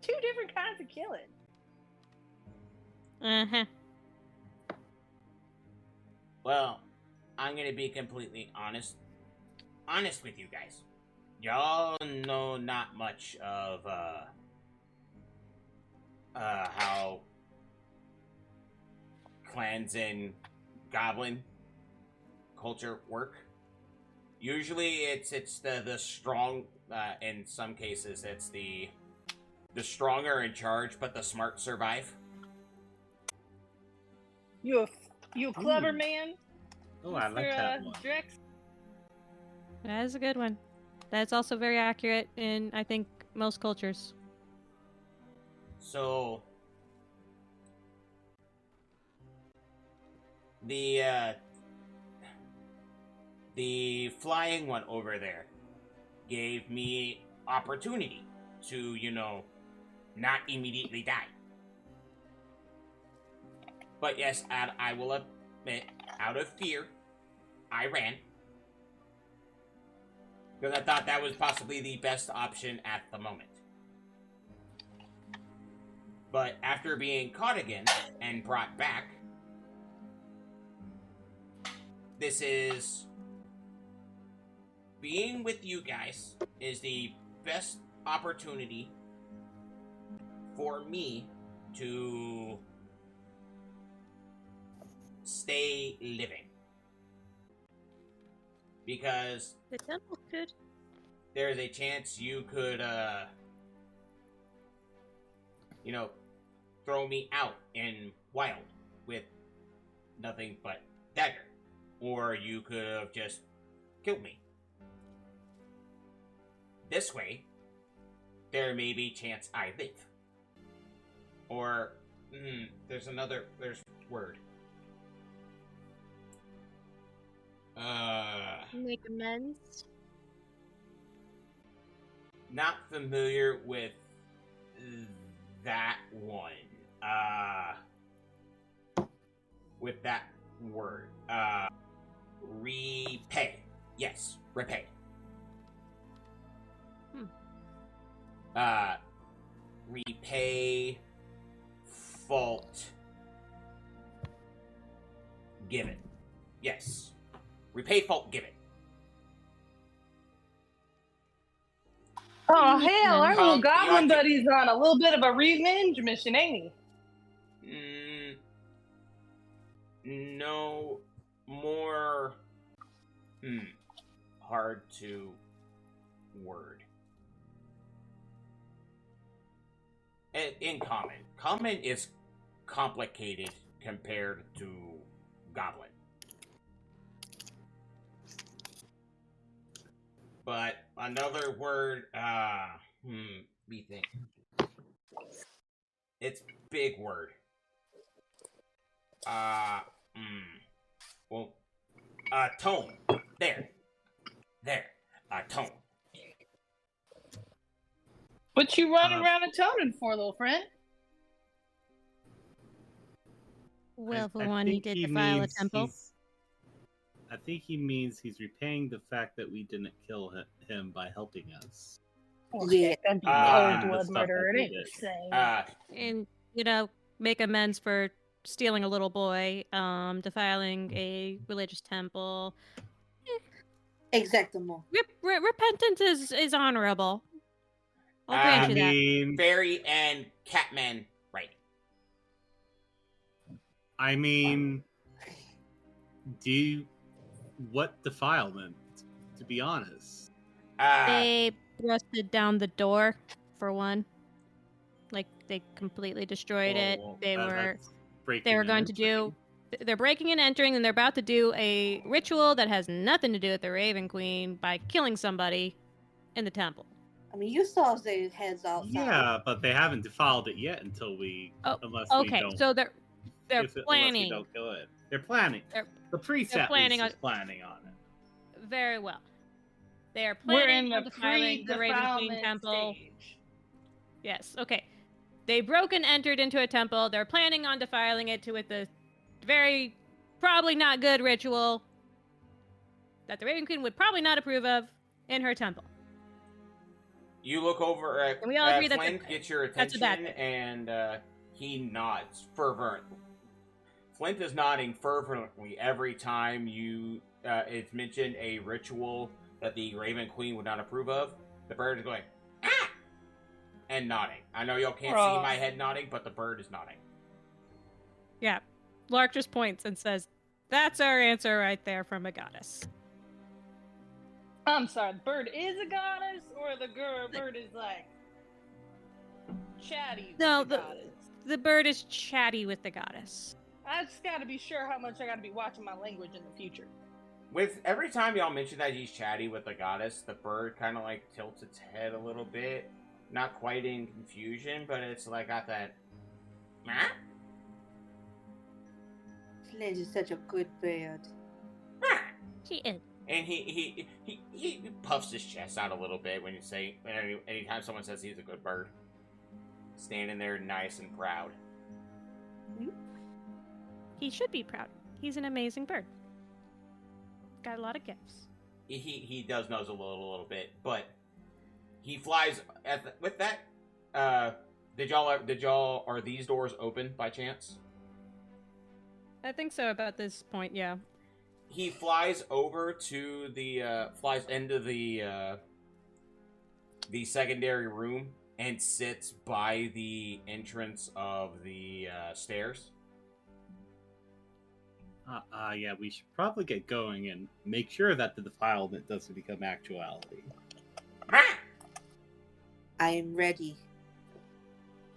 Two different kinds of killing. Uh-huh. Well, I'm gonna be completely honest with you guys. Y'all know not much of, how clans and goblin culture work. Usually it's the strong, in some cases it's the stronger in charge, but the smart survive. You a clever man? Oh, I like that one. Drex? That is a good one. That's also very accurate in, I think, most cultures. So, the flying one over there gave me opportunity to, you know, not immediately die. But yes, I will admit, out of fear, I ran. Because I thought that was possibly the best option at the moment. But after being caught again and brought back, this is... being with you guys is the best opportunity for me to stay living. Because The temple could. there's a chance you could, you know, throw me out in wild with nothing but dagger. Or you could have just killed me. This way, there may be chance I live. Or, there's word. Make amends. Not familiar with that one. With that word. Repay. Yes, repay. Repay, fault, given. Yes. Repay, fault, given. Oh, hell, our little goblin Yacht- buddy's on a little bit of a revenge mission, ain't he? No more hard to word. In common. Common is complicated compared to goblin. But another word, we think. It's big word. Tone. There. Tone. What you running around and toning for, little friend? Well, for I one, he think did defile a means temple. I think he means he's repaying the fact that we didn't kill him by helping us. Yeah, that'd be the cold blood stuff murder. that It we ain't the did. same. And, make amends for stealing a little boy, defiling a religious temple. Exactamo. Repentance is honorable. I'll grant you that. Fairy and Catman, right. I mean, what defilement, to be honest? They busted down the door, for one. Like, they completely destroyed it. They're breaking and entering, and they're about to do a ritual that has nothing to do with the Raven Queen by killing somebody in the temple. I mean, you saw their heads outside. Yeah, but they haven't defiled it yet until unless we don't. So they're planning. Unless we don't kill it. They're planning. The priest is planning on it. Very well. They are We're planning in on the defiling the Raven Queen pre-defilement temple. stage. Yes. Okay. They broke and entered into a temple. They're planning on defiling it with a very probably not good ritual that the Raven Queen would probably not approve of in her temple. You look over at And we all agree Flint, get your attention, and he nods fervently. Flint is nodding fervently every time it's mentioned a ritual that the Raven Queen would not approve of. The bird is going, ah! And nodding. I know y'all can't see my head nodding, but the bird is nodding. Yeah. Lark just points and says, "That's our answer right there from a goddess." I'm sorry, the bird is a goddess, or the bird is like chatty with the goddess? The bird is chatty with the goddess. I just gotta be sure how much I gotta be watching my language in the future. With every time y'all mention that he's chatty with the goddess, the bird kind of like tilts its head a little bit. Not quite in confusion, but it's like got that. Meh? Flint is such a good bird. She is. And he puffs his chest out a little bit when you say anytime someone says he's a good bird, standing there nice and proud. He should be proud. He's an amazing bird. Got a lot of gifts. He does nose a little bit, but he flies with that. Did y'all are these doors open by chance? I think so. About this point, yeah. He flies over to flies into the secondary room and sits by the entrance of the stairs. Yeah, we should probably get going and make sure that the defilement doesn't become actuality. I am ready.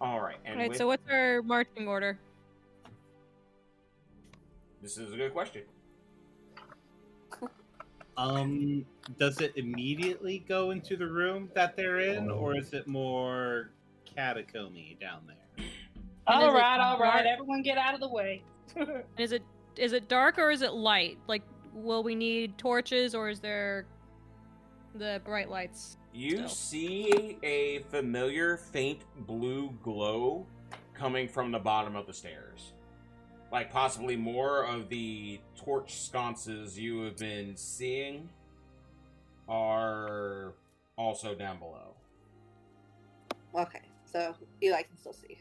All right. Alright, so what's our marching order? This is a good question. Does it immediately go into the room that they're in, or is it more catacomby down there? All right. Everyone get out of the way. Is it dark or is it light? Like, will we need torches or is there the bright lights? You see a familiar faint blue glow coming from the bottom of the stairs. Like possibly more of the torch sconces you have been seeing are also down below. Okay, so Eli can still see.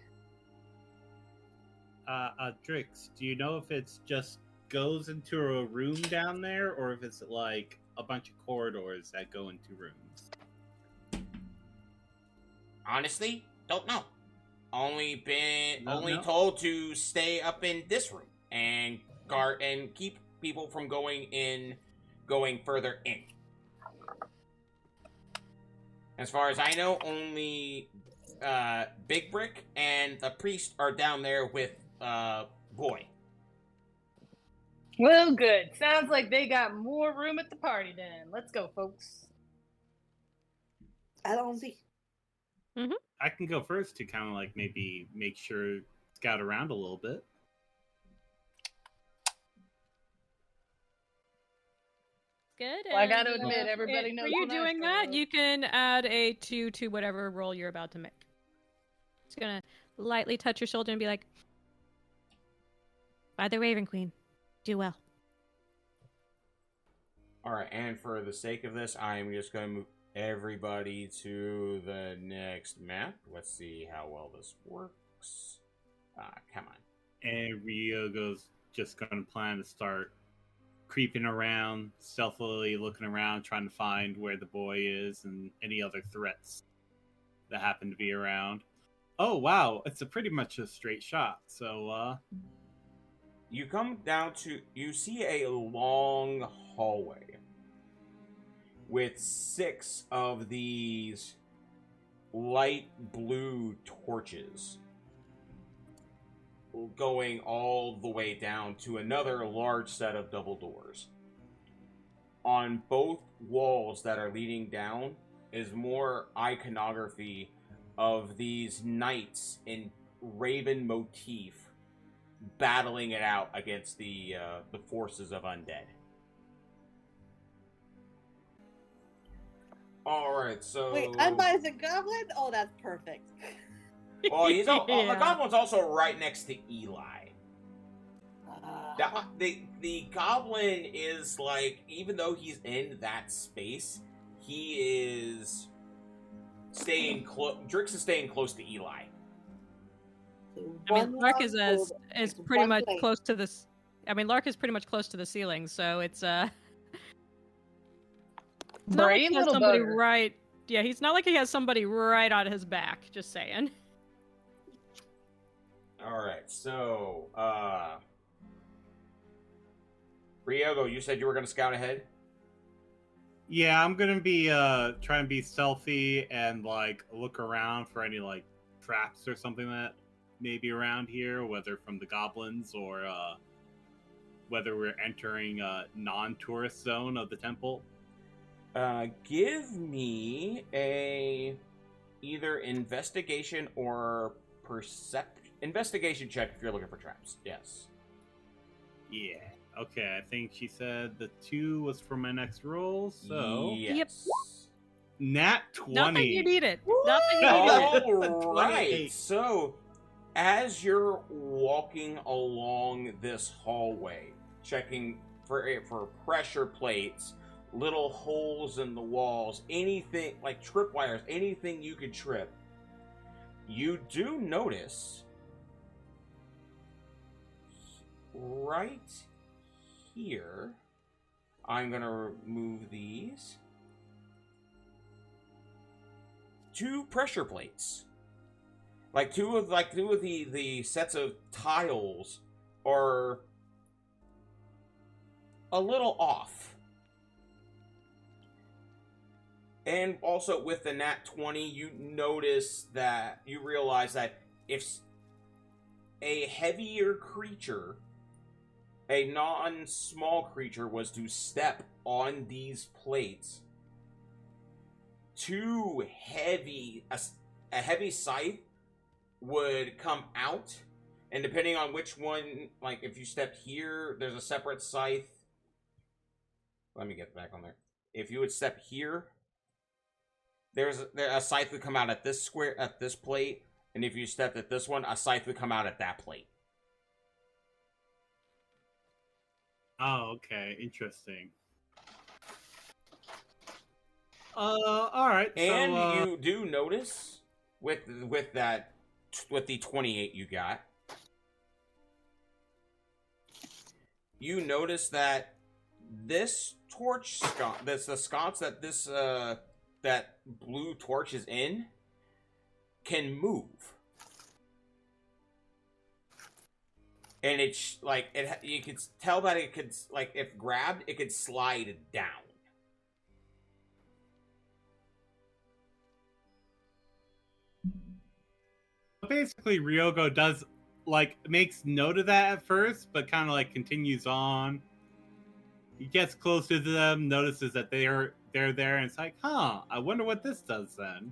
Drix, do you know if it's just goes into a room down there, or if it's like a bunch of corridors that go into rooms? Honestly, don't know. Only No. told to stay up in this room and guard and keep people from going further in. As far as I know, only Big Brick and the priest are down there with Boy. Well, good. Sounds like they got more room at the party then. Let's go, folks. I don't see. I can go first to kind of like maybe make sure scout around a little bit. Good. Well, I gotta admit, everybody knows. For you doing that, you can add a 2 to whatever roll you're about to make. Just gonna lightly touch your shoulder and be like, "By the Raven Queen, do well." All right, and for the sake of this, I am just going to move everybody to the next map. Let's see how well this works. Come on. And Ryogo's just going to plan to start creeping around, stealthily looking around, trying to find where the boy is and any other threats that happen to be around. Oh, wow. It's pretty much a straight shot. So, You come down to... You see a long hallway with 6 of these light blue torches going all the way down to another large set of double doors. On both walls that are leading down is more iconography of these knights in raven motif battling it out against the forces of undead. Alright, so... Wait, Unbiased a goblin? Oh, that's perfect. Well, the Yeah. goblin's also right next to Eli. The goblin is like, even though he's in that space, he is staying close. Drix is staying close to Eli. I mean, Lark is pretty much close to this. I mean, Lark is pretty much close to the ceiling, so it's it's not like Brave he has little somebody bugger. right. Yeah, he's not like he has somebody right on his back. Just saying. All right, so Ryogo, you said you were going to scout ahead. yeah, I'm going to be trying to be stealthy and like look around for any like traps or something that may be around here, whether from the goblins or whether we're entering a non-tourist zone of the temple. Give me a either investigation or investigation check if you're looking for traps. Yes. Yeah. Okay, I think she said the 2 was for my next roll, so... Yes. Nat 20. Not that you need it. Not that you need it. All right. So, as you're walking along this hallway, checking for pressure plates, little holes in the walls, anything like tripwires, anything you could trip, you do notice right here. I'm gonna remove these. 2 pressure plates. Like two of the sets of tiles are a little off. And also with the nat 20, you realize that if a heavier creature a non-small creature was to step on these plates, a heavy scythe would come out, and depending on which one, like if you step here, there's a separate scythe. Let me get back on there. If you would step here, there's a scythe would come out at this square, at this plate, and if you stepped at this one, a scythe would come out at that plate. Oh, okay, interesting. All right. And so, you do notice with the 28 you got, you notice that this torch sconce, the sconce that that blue torch is in, can move, and it's like you could tell that it could, like, if grabbed, it could slide down. basically, Ryogo does, like, makes note of that at first, but kind of, like, continues on. He gets closer to them, notices that they're there, and it's like, huh, I wonder what this does then.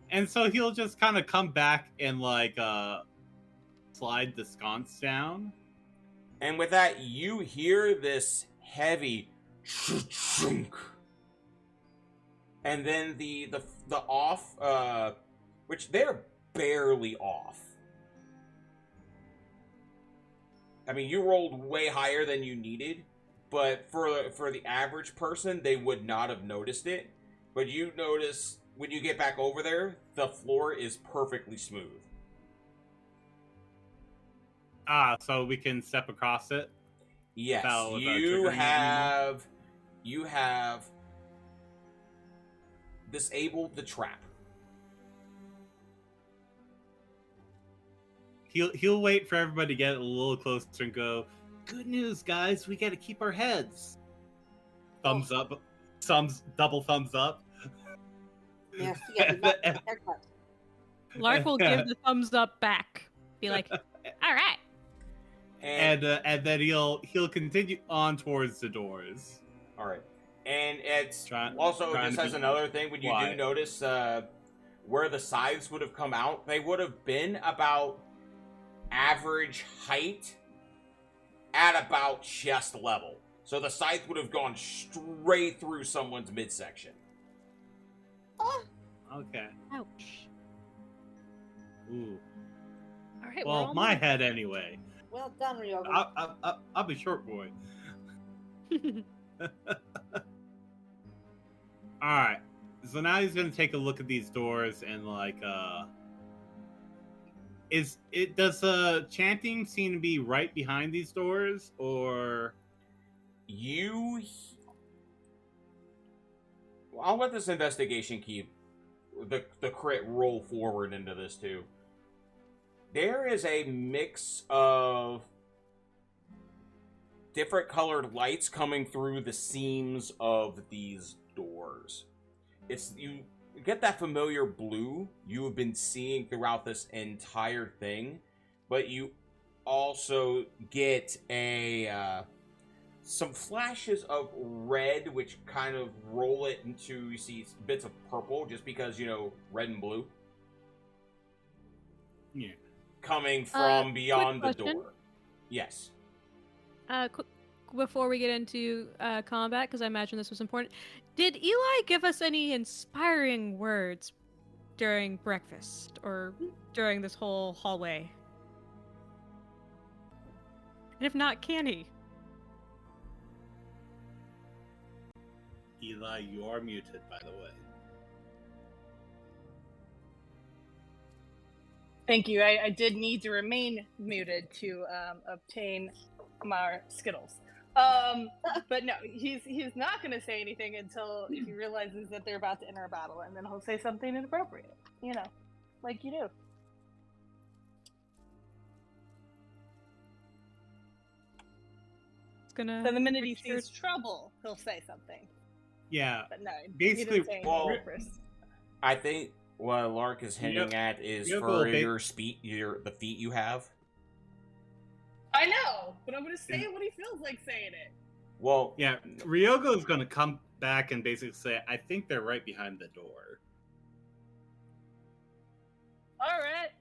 And so he'll just kind of come back and, like, slide the sconce down. And with that, you hear this heavy chunk. And then the off, which they're barely off. I mean, you rolled way higher than you needed, but for the average person, they would not have noticed it. But you notice when you get back over there, the floor is perfectly smooth. So we can step across it? Yes, Without you have disabled the trap. He'll wait for everybody to get a little closer and go, good news, guys, we gotta keep our heads. Thumbs up. Double thumbs up. Yes, yeah, haircut. Lark will give the thumbs up back. Be like, all right. And then he'll continue on towards the doors. all right. And it's Trying this to has be another thing. When you do quiet. notice where the scythes would have come out, they would have been about average height at about chest level. So the scythe would have gone straight through someone's midsection. Okay. Ouch. Ooh. All right. Well, my head anyway. Well done, Ryogo. I'm a short boy. Alright. So now he's gonna take a look at these doors and, like, does chanting seem to be right behind these doors, or I'll let this investigation keep the crit roll forward into this too. There is a mix of different colored lights coming through the seams of these doors. You get that familiar blue you have been seeing throughout this entire thing, but you also get some flashes of red, which kind of roll it into, you see bits of purple, just because, red and blue. Yeah. Coming from beyond the question. door. Yes. Before we get into combat, because I imagine this was important, did Eli give us any inspiring words during breakfast or during this whole hallway? And if not, can he? Eli, you are muted, by the way. Thank you. I did need to remain muted to obtain my Skittles. But no, he's not going to say anything until he realizes that they're about to enter a battle, and then he'll say something inappropriate, like you do. It's gonna. So the minute he sees trouble, he'll say something. Yeah. But no, Basically, he didn't say anything first. I think what Lark is hinting at is Yep, for okay. your the feat you have. I know, but I'm gonna say it when he feels like saying it. Well, Yeah, Ryogo is going to come back and basically say, I think they're right behind the door. Alright,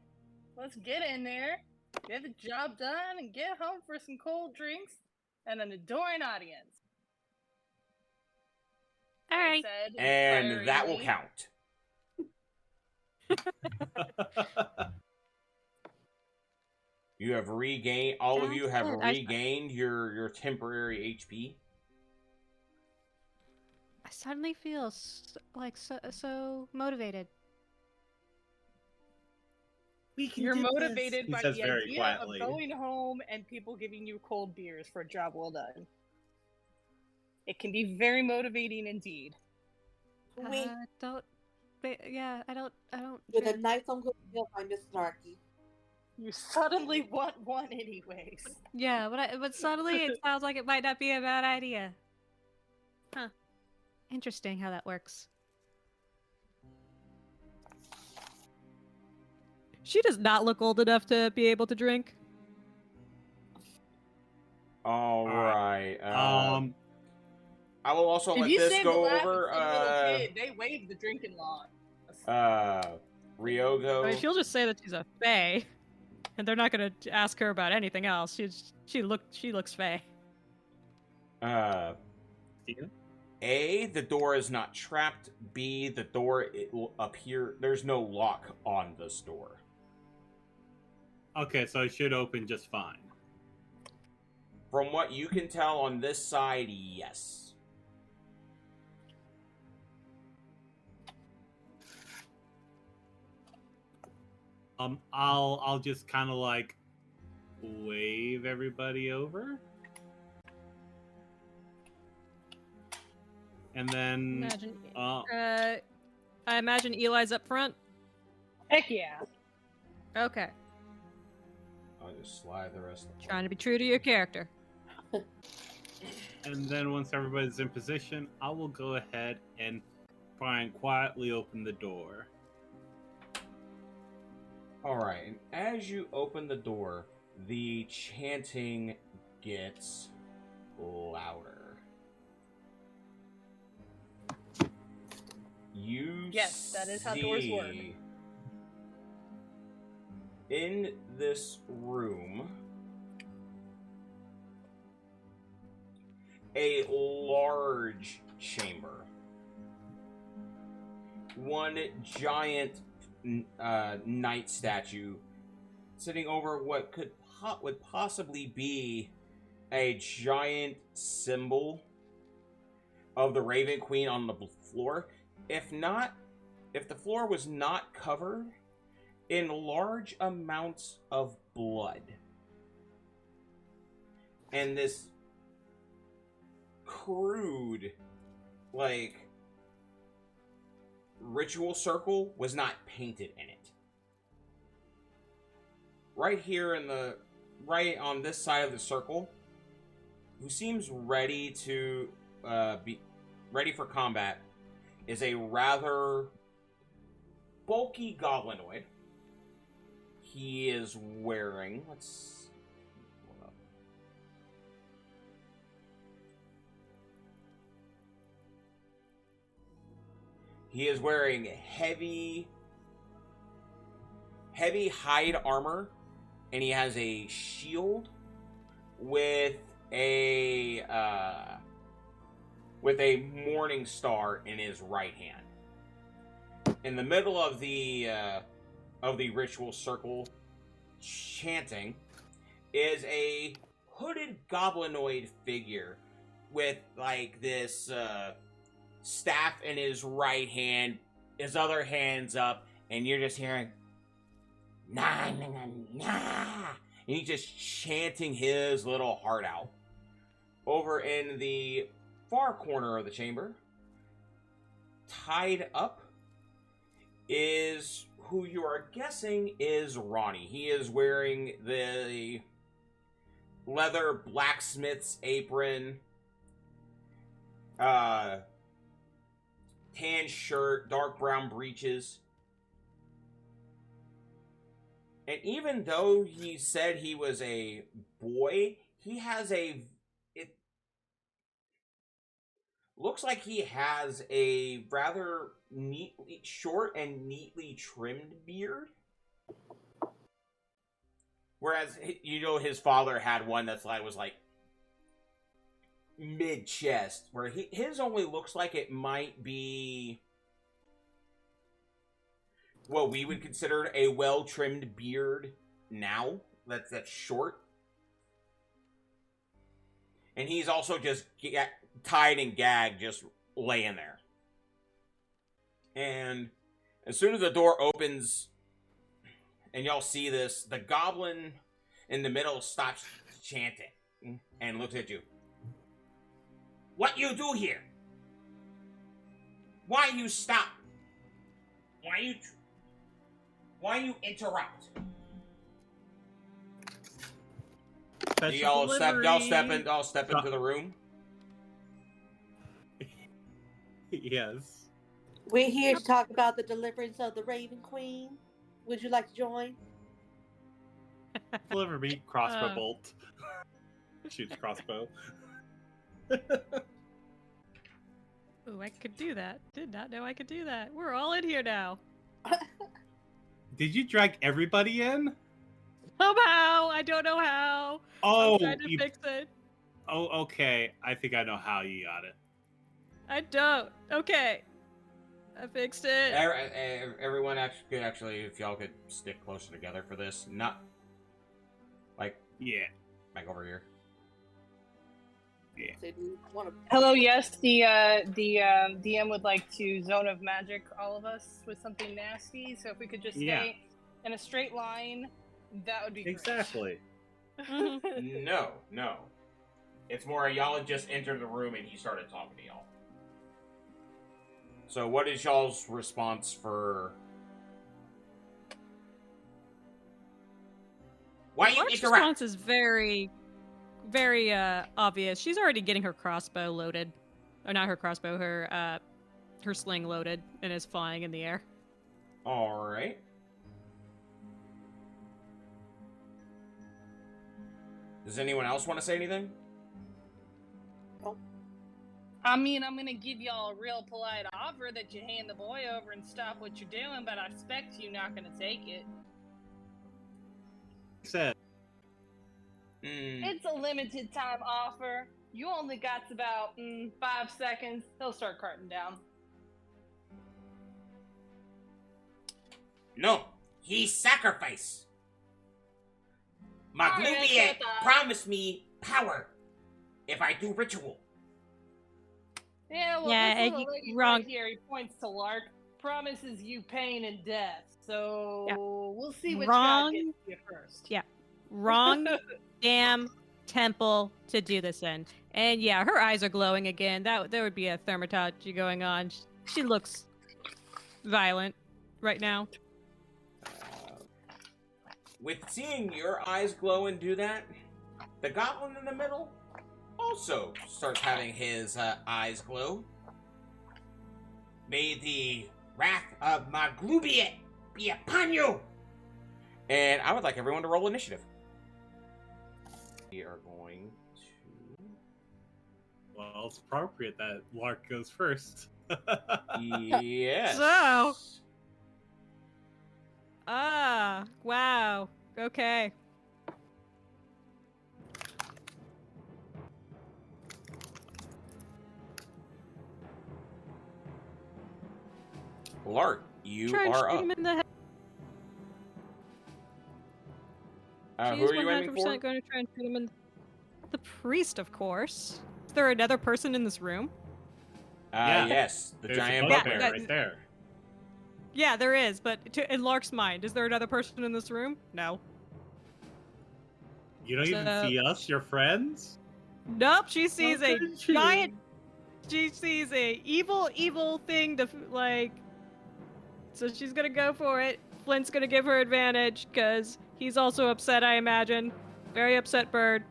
let's get in there, get the job done, and get home for some cold drinks and an adoring audience. Alright. And that will count. You have regained. All of you have regained your temporary HP. I suddenly feel so motivated. You're motivated by the idea of going home and people giving you cold beers for a job well done. It can be very motivating indeed. I don't. With a nice Uncle Bill by Miss Snarky. You suddenly want one anyways. Yeah, but suddenly it sounds like it might not be a bad idea. Huh. Interesting how that works. She does not look old enough to be able to drink. All right. I will also let this go over. Little kid, they waived the drinking law. Ryogo. I mean, she'll just say that she's a fae, and they're not going to ask her about anything else. She looks fae. A, the door is not trapped. B, the door it will appear. There's no lock on this door. Okay, so it should open just fine. From what you can tell on this side, yes. I'll just kind of like wave everybody over, and then I imagine Eli's up front. Heck yeah. Okay. I'll just slide the rest of the Trying to be true to your character. And then once everybody's in position, I will go ahead and try and quietly open the door. Alright, and as you open the door, the chanting gets louder. Yes, that is how doors work. In this room, a large chamber. One giant knight statue sitting over what would possibly be a giant symbol of the Raven Queen on the floor. If the floor was not covered in large amounts of blood. And this crude, ritual circle was not painted in it. Right here right on this side of the circle, who seems ready to be ready for combat, is a rather bulky goblinoid. He is wearing, he is wearing heavy hide armor, and he has a shield with a morning star in his right hand. In the middle of the ritual circle, chanting, is a hooded goblinoid figure with this staff in his right hand, his other hand's up, and you're just hearing nah, nah, nah, nah. And he's just chanting his little heart out. Over in the far corner of the chamber, tied up, is who you are guessing is Ronnie. He is wearing the leather blacksmith's apron, tan shirt, dark brown breeches. And even though he said he was a boy, he has it looks like he has a rather short and neatly trimmed beard. Whereas, his father had one was like mid-chest, where his only looks like it might be what we would consider a well-trimmed beard now. That's short. And he's also just tied and gagged, just laying there. And as soon as the door opens and y'all see this, the goblin in the middle stops chanting and looks at you. What you do here? Why you stop? Why you interrupt? Do y'all step into the room? Yes. We're here to talk about the deliverance of the Raven Queen. Would you like to join? Deliver me, crossbow bolt. Shoots crossbow. Oh, I could do that. Did not know I could do that. We're all in here now. Did you drag everybody in? Somehow, I don't know how. Oh, I'm trying to fix it. Oh, okay. I think I know how you got it. I don't. Okay. I fixed it. Everyone actually, if y'all could stick closer together for this, not like over here. Yeah. Hello, yes, the DM would like to zone of magic all of us with something nasty. So if we could just stay in a straight line, that would be great. Exactly. No. It's more y'all had just entered the room and he started talking to y'all. So what is y'all's response for... Why you interrupt? response is very, very obvious. She's already getting her crossbow loaded. Or not her crossbow, her sling loaded and is flying in the air. Alright. Does anyone else want to say anything? I mean, I'm gonna give y'all a real polite offer that you hand the boy over and stop what you're doing, but I expect you're not gonna take it. Said. It's a limited time offer. You only got about 5 seconds. He'll start carting down. No, he sacrifice. Maglubiet promised me power if I do ritual. Yeah, well, this little lady right here, he points to Lark, promises you pain and death. So we'll see which guy gets you first. Yeah, wrong damn temple to do this in. And yeah, her eyes are glowing again. There would be a thermatology going on. She looks violent right now. With seeing your eyes glow and do that, the goblin in the middle also starts having his eyes glow. May the wrath of Maglubiet be upon you! And I would like everyone to roll initiative. We are going to... Well, it's appropriate that Lark goes first. Yes. So... wow. Okay. Lark, you are up. Who are you aiming for? Going to try and shoot him in the priest, of course. Is there another person in this room? Yes, the giant bugbear right there. Yeah, there is, but in Lark's mind, is there another person in this room? No. You don't even see us, your friends? Nope, she sees a giant... She sees a evil thing to, So she's gonna go for it. Flint's gonna give her advantage, because he's also upset, I imagine. Very upset bird.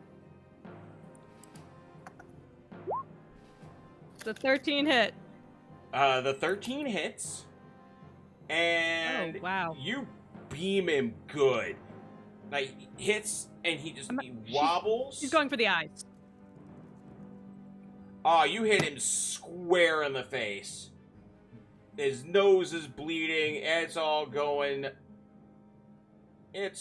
The 13 hit. The 13 hits. And wow. You beam him good. like hits, and he wobbles. He's going for the eyes. Oh, you hit him square in the face. His nose is bleeding. It's all going. It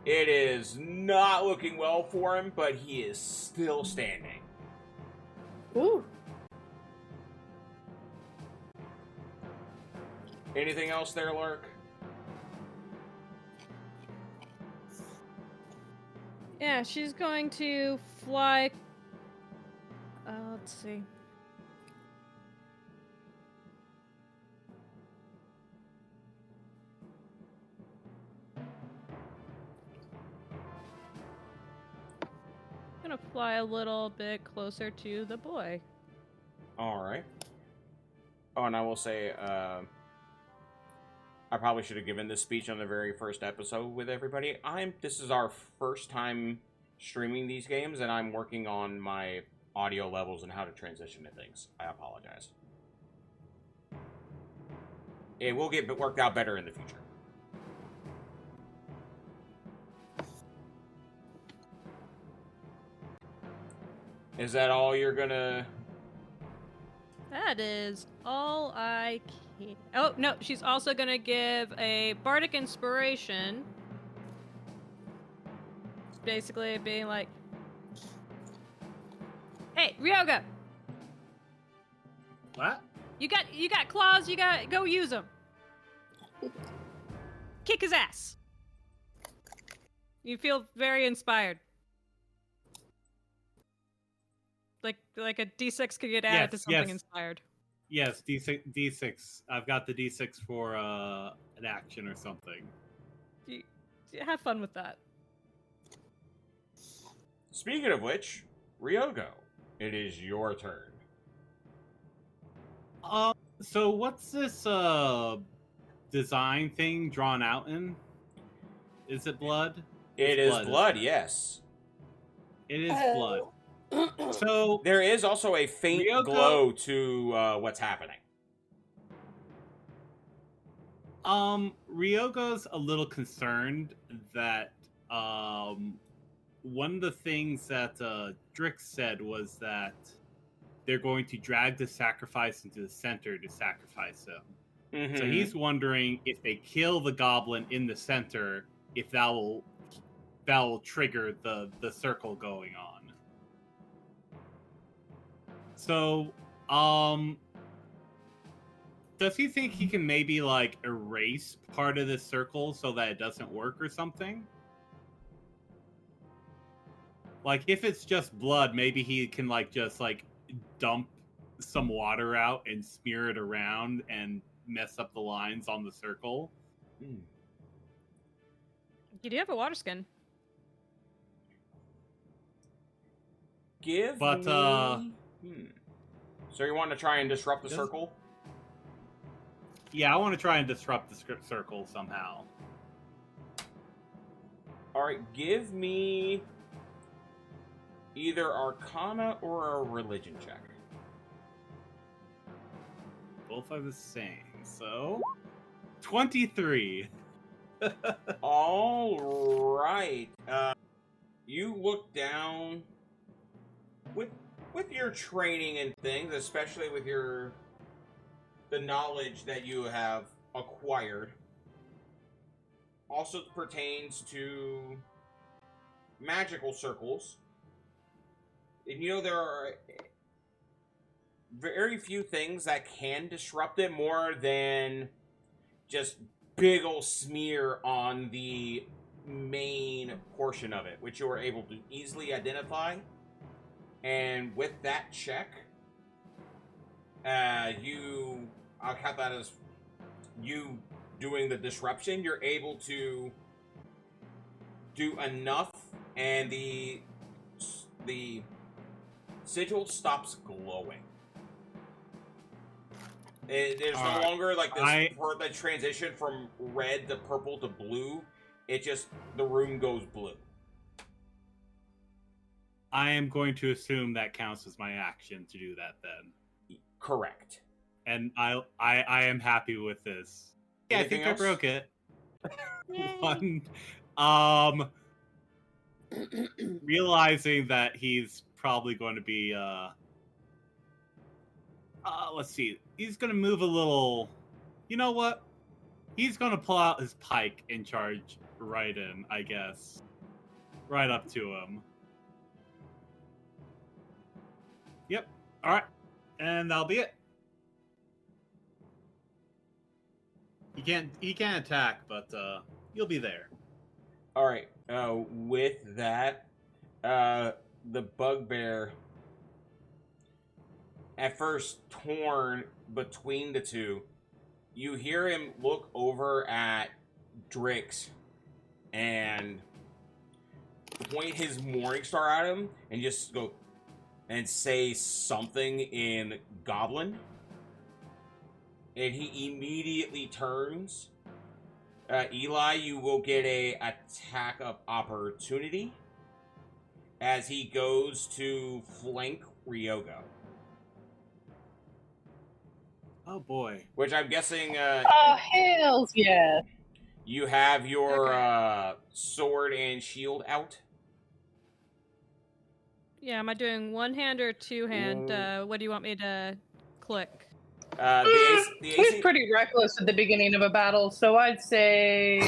is not looking well for him, but he is still standing. Ooh. Anything else there, Lurk? Yeah, she's going to fly. Let's see. Gonna fly a little bit closer to the boy. All right. Oh, and I will say, I probably should have given this speech on the very first episode with everybody. This is our first time streaming these games, and I'm working on my audio levels and how to transition to things. I apologize. It will get worked out better in the future. Is that all you're gonna... That is all I can. Oh, no, she's also gonna give a bardic inspiration. Basically being like, hey, Ryoga! What? You got claws, go use them. Kick his ass. You feel very inspired. Like a D6 could get added to something inspired. Yes, D6. I've got the D6 for an action or something. Have fun with that. Speaking of which, Ryogo, it is your turn. So what's this design thing drawn out in? Is it blood? It is blood, yes. It is blood. So there is also a faint glow to what's happening. Ryogo's a little concerned that one of the things that Drix said was that they're going to drag the sacrifice into the center to sacrifice him. Mm-hmm. So he's wondering if they kill the goblin in the center, if that will trigger the circle going on. So, does he think he can maybe, like, erase part of this circle so that it doesn't work or something? Like, if it's just blood, maybe he can, like, just, like, dump some water out and smear it around and mess up the lines on the circle. You do have a water skin. So you want to try and disrupt the circle? Yeah, I want to try and disrupt the circle somehow. Alright, give me either Arcana or a Religion check. Both are the same, so... 23! Alright. You look down... With your training and things, especially with the knowledge that you have acquired, also pertains to magical circles. And you know, there are very few things that can disrupt it more than just big ol' smear on the main portion of it, which you are able to easily identify. And with that check, I'll count that as you doing the disruption. You're able to do enough, and the sigil stops glowing. There's no longer like this the transition from red to purple to blue. It just, the room goes blue. I am going to assume that counts as my action to do that then. Correct. And I am happy with this. Yeah, Anything I think else? I broke it. One. Realizing that he's probably going to be let's see. He's going to move a little. You know what? He's going to pull out his pike and charge right in, I guess. Right up to him. Yep. All right. And that'll be it. He can't attack, but you'll be there. All right. With that, the bugbear, at first torn between the two, you hear him look over at Drix and point his morning star at him and just go and say something in Goblin. And he immediately turns. Eli, you will get a attack of opportunity as he goes to flank Ryogo. Oh boy. Which I'm guessing... oh, hells yeah. You have your sword and shield out? Yeah, am I doing one hand or two hand? What do you want me to click? The AC... He's pretty reckless at the beginning of a battle, so I'd say...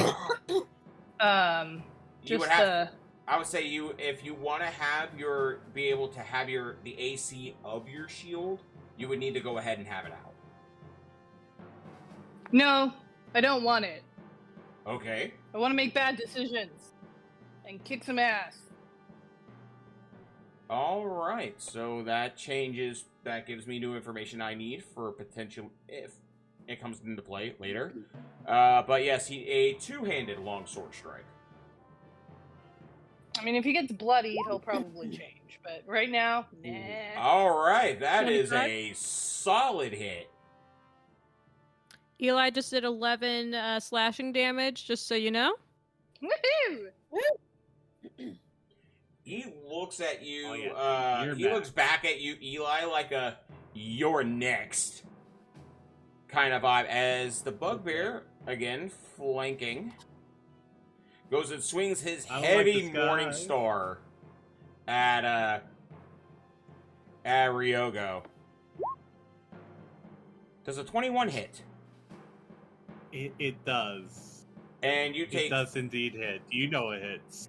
I would say if you want to be able to have the AC of your shield, you would need to go ahead and have it out. No, I don't want it. Okay. I want to make bad decisions and kick some ass. All right, so that gives me new information I need for potential if it comes into play later. But yes, a two-handed longsword strike. I mean, if he gets bloodied, he'll probably change. But right now, nah. All right, that 25? is a solid hit. Eli just did 11 slashing damage, just so you know. Woohoo! He looks at you. Oh, yeah. He looks back at you, Eli, like a "you're next" kind of vibe. As the bugbear, again flanking, goes and swings his heavy morning star at Ryogo. Does a 21 hit? It does. And you take. It does indeed hit. You know it hits.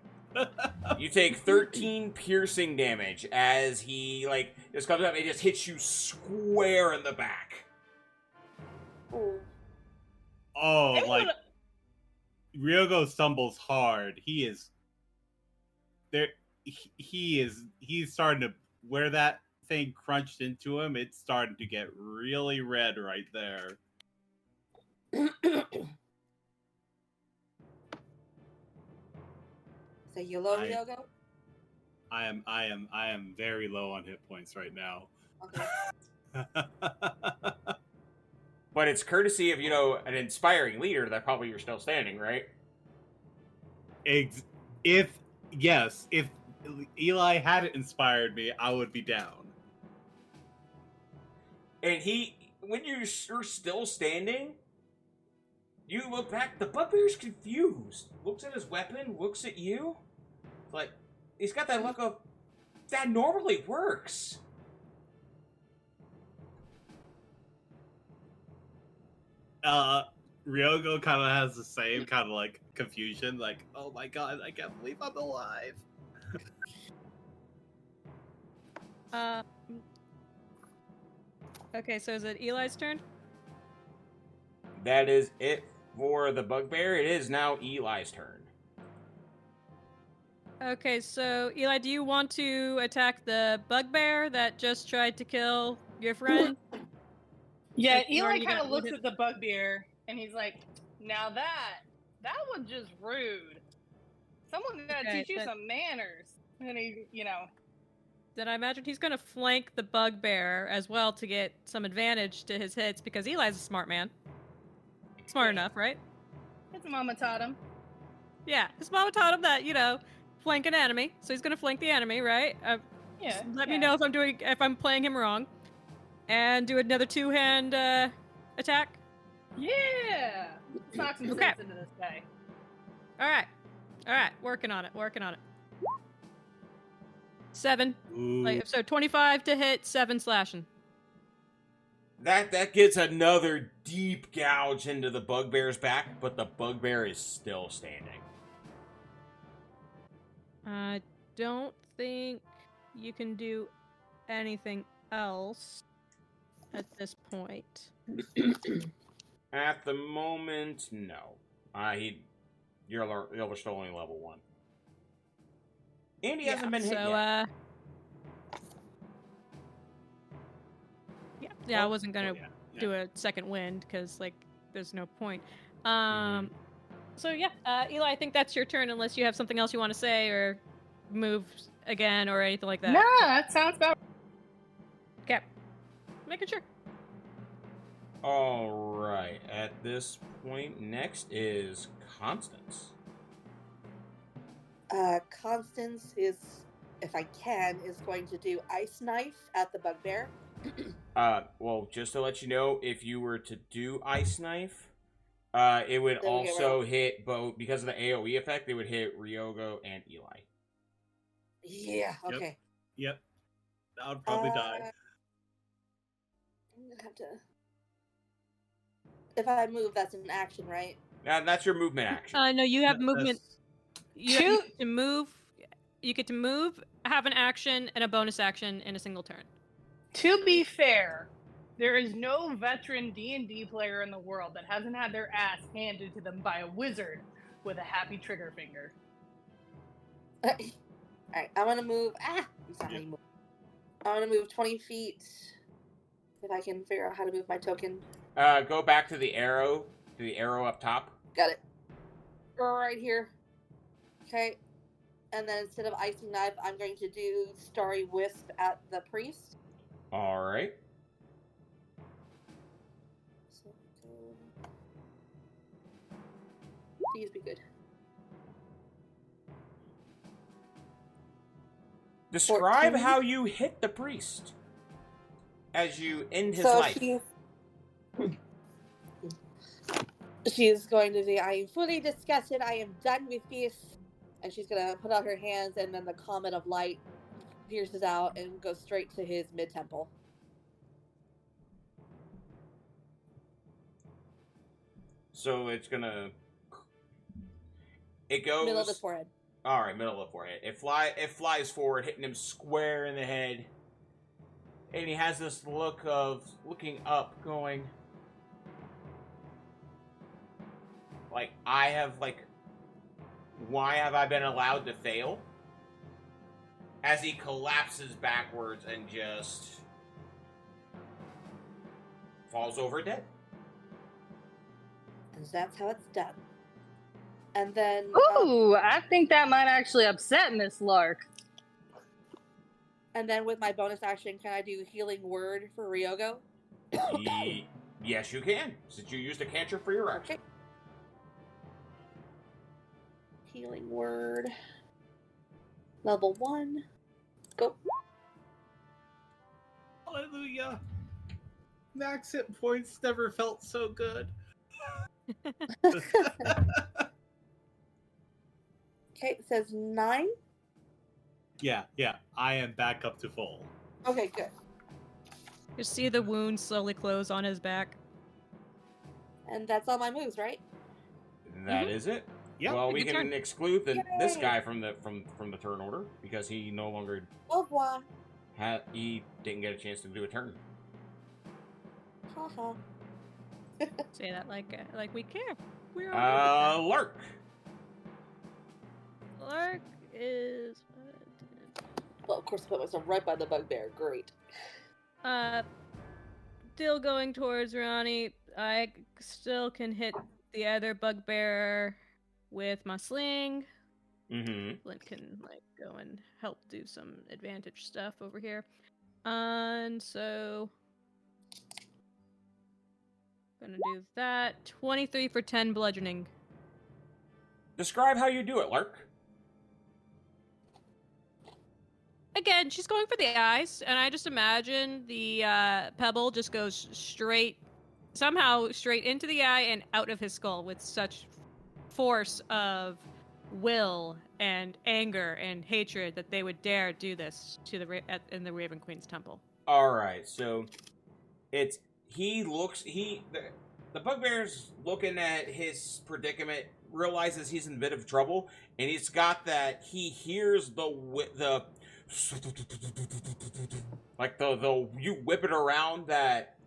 You take 13 piercing damage as he just comes up and just hits you square in the back. Oh, Ryogo stumbles hard. He is there. He's starting to, where that thing crunched into him, it's starting to get really red right there. So you low, Ryogo? I am very low on hit points right now. Okay. But it's courtesy of, an inspiring leader that probably you're still standing, right? If Eli hadn't inspired me, I would be down. And when you're still standing, you look back, the bugbear's confused. Looks at his weapon, looks at you. Like, he's got that look of, that normally works. Ryogo kind of has the same kind of confusion, oh my god, I can't believe I'm alive. Okay, so is it Eli's turn? That is it for the bugbear. It is now Eli's turn. Okay, so Eli, do you want to attack the bugbear that just tried to kill your friend? Yeah, Eli kind of looks at the bugbear and he's like, now that was just rude. Someone gotta teach you some manners. And he, Then I imagine he's gonna flank the bugbear as well to get some advantage to his hits because Eli's a smart man. Smart enough, right? His mama taught him. Yeah, his mama taught him that, flank an enemy. So he's gonna flank the enemy, right? Yeah. Let me know if I'm playing him wrong. And do another two-hand attack. Yeah. Knock some sense into this guy. All right. Working on it. 7. Ooh. So 25 to hit, 7 slashing. That gets another deep gouge into the bugbear's back, but the bugbear is still standing. I don't think you can do anything else at this point. At the moment, no. You're still only level 1. And he hasn't been hit yet. Yeah, I wasn't gonna do a second wind because there's no point. So Eli, I think that's your turn unless you have something else you want to say or move again or anything like that. No, that sounds about. Okay, making sure. All right. At this point, next is Constance. Constance is, if I can, is going to do Ice Knife at the bugbear. Well, just to let you know, if you were to do Ice Knife, it would also hit both, because of the AoE effect, it would hit Ryogo and Eli. Yeah, okay. Yep. That would probably die. I'm gonna have to... If I move, that's an action, right? That's your movement action. No, you have movement. You get to move. You get to move, have an action, and a bonus action in a single turn. To be fair, there is no veteran D&D player in the world that hasn't had their ass handed to them by a wizard with a happy trigger finger. Alright, I'm gonna move... That's not how you move. I'm gonna move 20 feet. If I can figure out how to move my token. Go back to the arrow up top. Got it. Right here. Okay. And then instead of Icing Knife, I'm going to do Starry Wisp at the priest. All right. So, please be good. Describe 14. how you hit the priest as you end his life. She's going to say, I am fully disgusted. I am done with this. And she's going to put out her hands, and then the comet of light pierces out and goes straight to his mid-temple. So it's gonna... It goes... Middle of his forehead. Alright, middle of the forehead. It flies forward, hitting him square in the head. And he has this look of looking up, going... why have I been allowed to fail? As he collapses backwards and just falls over dead. And that's how it's done. And then... Ooh, I think that might actually upset Miss Lark. And then with my bonus action, can I do Healing Word for Ryogo? Yes, you can, since you used a cantrip for your action. Okay. Healing Word. Level 1. Go. Hallelujah. Max hit points never felt so good. Okay, it says 9. Yeah. I am back up to full. Okay, good. You see the wound slowly close on his back. And that's all my moves, right? That is it. Yep. Well, we Good can turn. exclude this guy from the turn order because he no longer Au revoir. he didn't get a chance to do a turn. Haha. Say that like we care. We're all good Lark. with that. Lark is... Well, of course, I put myself right by the bugbear. Great. Still going towards Ronnie. I still can hit the other bugbear with my sling. Mm-hmm. Flint can go and help do some advantage stuff over here. And so gonna do that. 23 for 10 bludgeoning. Describe how you do it, Lark. Again, she's going for the eyes, and I just imagine the pebble just goes somehow straight into the eye and out of his skull with such force of will and anger and hatred that they would dare do this to in the Raven Queen's temple. All right, so the bugbear's looking at his predicament, realizes he's in a bit of trouble, and he's got that. He hears the you whip it around that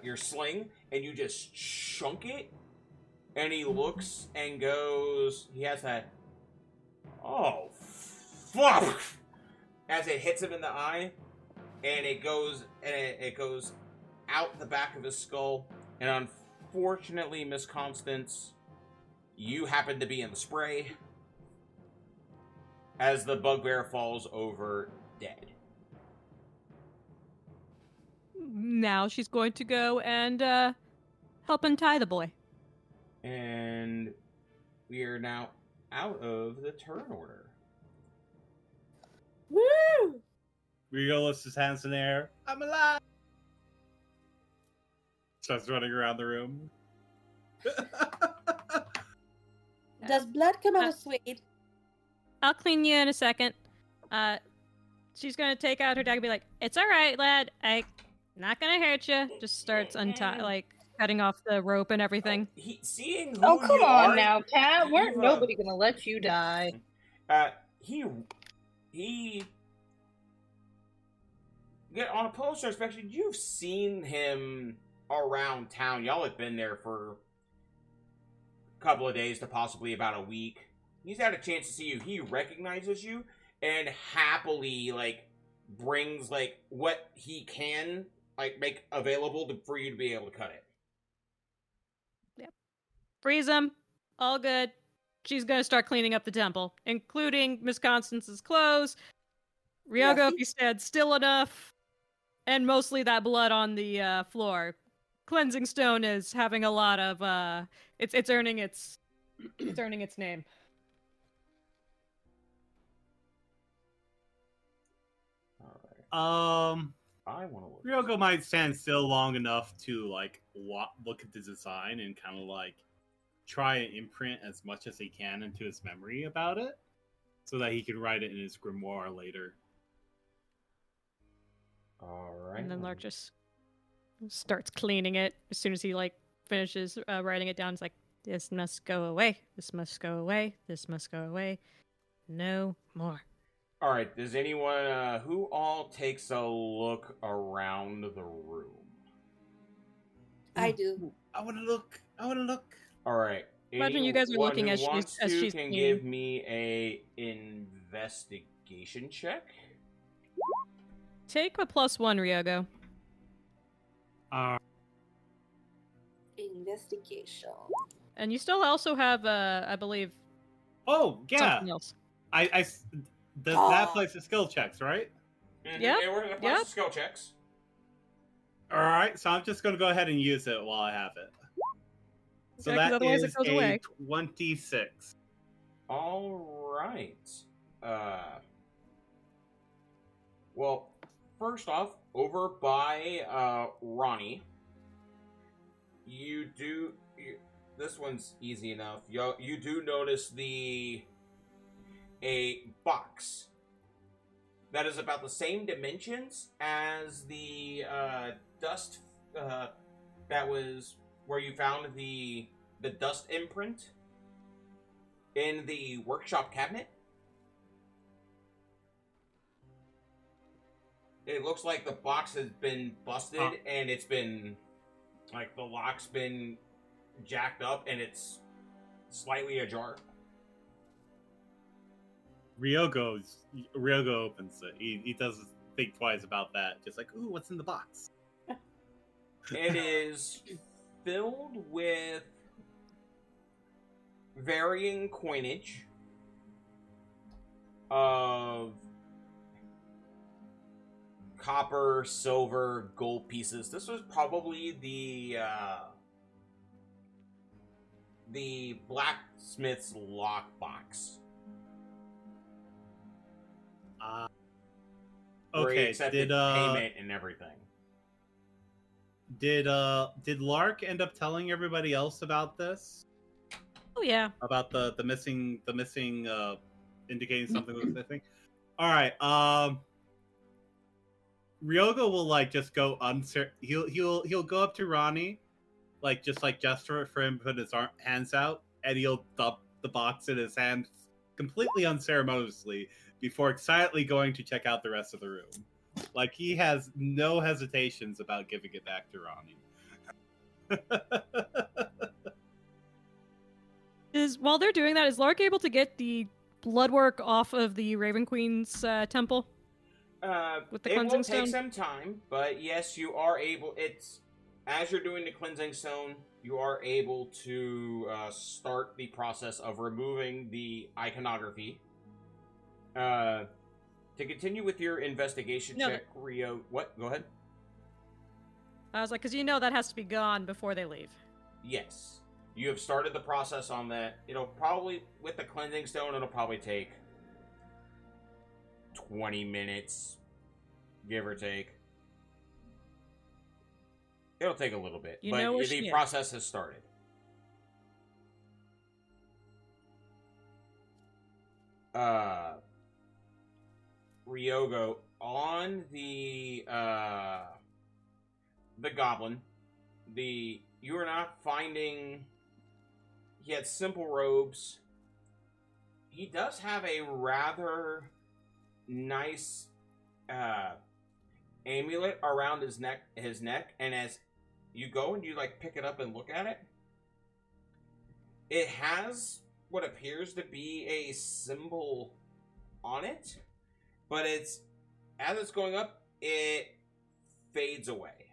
your sling, and you just chunk it. And he looks and goes. He has that. Oh, fuck! As it hits him in the eye, and it goes out the back of his skull. And unfortunately, Miss Constance, you happen to be in the spray. As the bugbear falls over dead. Now she's going to go and help untie the boy. And we are now out of the turn order. Woo! Rio lifts his hands in the air. I'm alive! Starts running around the room. Does blood come out of Swede? I'll clean you in a second. She's gonna take out her dagger and be like, "It's all right, lad. I'm not gonna hurt you." Just starts cutting off the rope and everything. Seeing who Oh, come you on are, now, Cat. We're you've, nobody gonna let you die. He on a poster inspection, you've seen him around town. Y'all have been there for a couple of days to possibly about a week. He's had a chance to see you. He recognizes you and happily brings what he can make available for you to be able to cut it. Yep. Freeze him. All good. She's gonna start cleaning up the temple, including Miss Constance's clothes. Ryogo, if you stand still enough, and mostly that blood on the floor. Cleansing Stone is having a lot of it's earning its name. I want to look. Ryogo might stand still long enough to look at the design and kind of try and imprint as much as he can into his memory about it, so that he can write it in his grimoire later. All right. And then Lark just starts cleaning it as soon as he finishes writing it down. It's like, this must go away. This must go away. This must go away. No more. All right. Does anyone who all takes a look around the room? I do. I want to look. All right. Imagine you guys are looking as she's can cleaning. give me a investigation check. Take a +1, Ryogo. Investigation. And you still also have, I believe, Oh yeah. something else. That plays the skill checks, right? Mm-hmm. Yep. Yeah, we're gonna play some skill checks. All right, so I'm just gonna go ahead and use it while I have it. So Yeah, 'cause that otherwise is it goes a away. 26. All right. Well, first off, over by Ronnie, this one's easy enough. You do notice a box that is about the same dimensions as the dust that was where you found the dust imprint in the workshop cabinet. It looks like the box has been busted and it's been the lock's been jacked up and it's slightly ajar. Ryogo opens it. He doesn't think twice about that. Just ooh, what's in the box? It is filled with varying coinage of copper, silver, gold pieces. This was probably the blacksmith's lockbox. Okay. He accepted payment and everything. Did Lark end up telling everybody else about this? Oh yeah. About the missing indicating something was missing. All right. Ryoga will like just go he'll go up to Ronnie, like just like gesture for him to put his hands out, and he'll dump the box in his hand completely unceremoniously before excitedly going to check out the rest of the room. Like he has no hesitations about giving it back to Ronnie. While they're doing that, is Lark able to get the blood work off of the Raven Queen's temple? With the cleansing stone? It will take some time, but yes, you are able. As you're doing the cleansing stone, you are able to start the process of removing the iconography. To continue with your investigation check, Rio. What? Go ahead. I was like, because that has to be gone before they leave. Yes. You have started the process on that. It'll probably, with the cleansing stone, it'll probably take 20 minutes, give or take. It'll take a little bit, but the process has started. Ryogo, on the goblin, you are not finding. He had simple robes. He does have a rather nice amulet around his neck, and as you go and you like pick it up and look at it, it has what appears to be a symbol on it, but as it's going up, it fades away.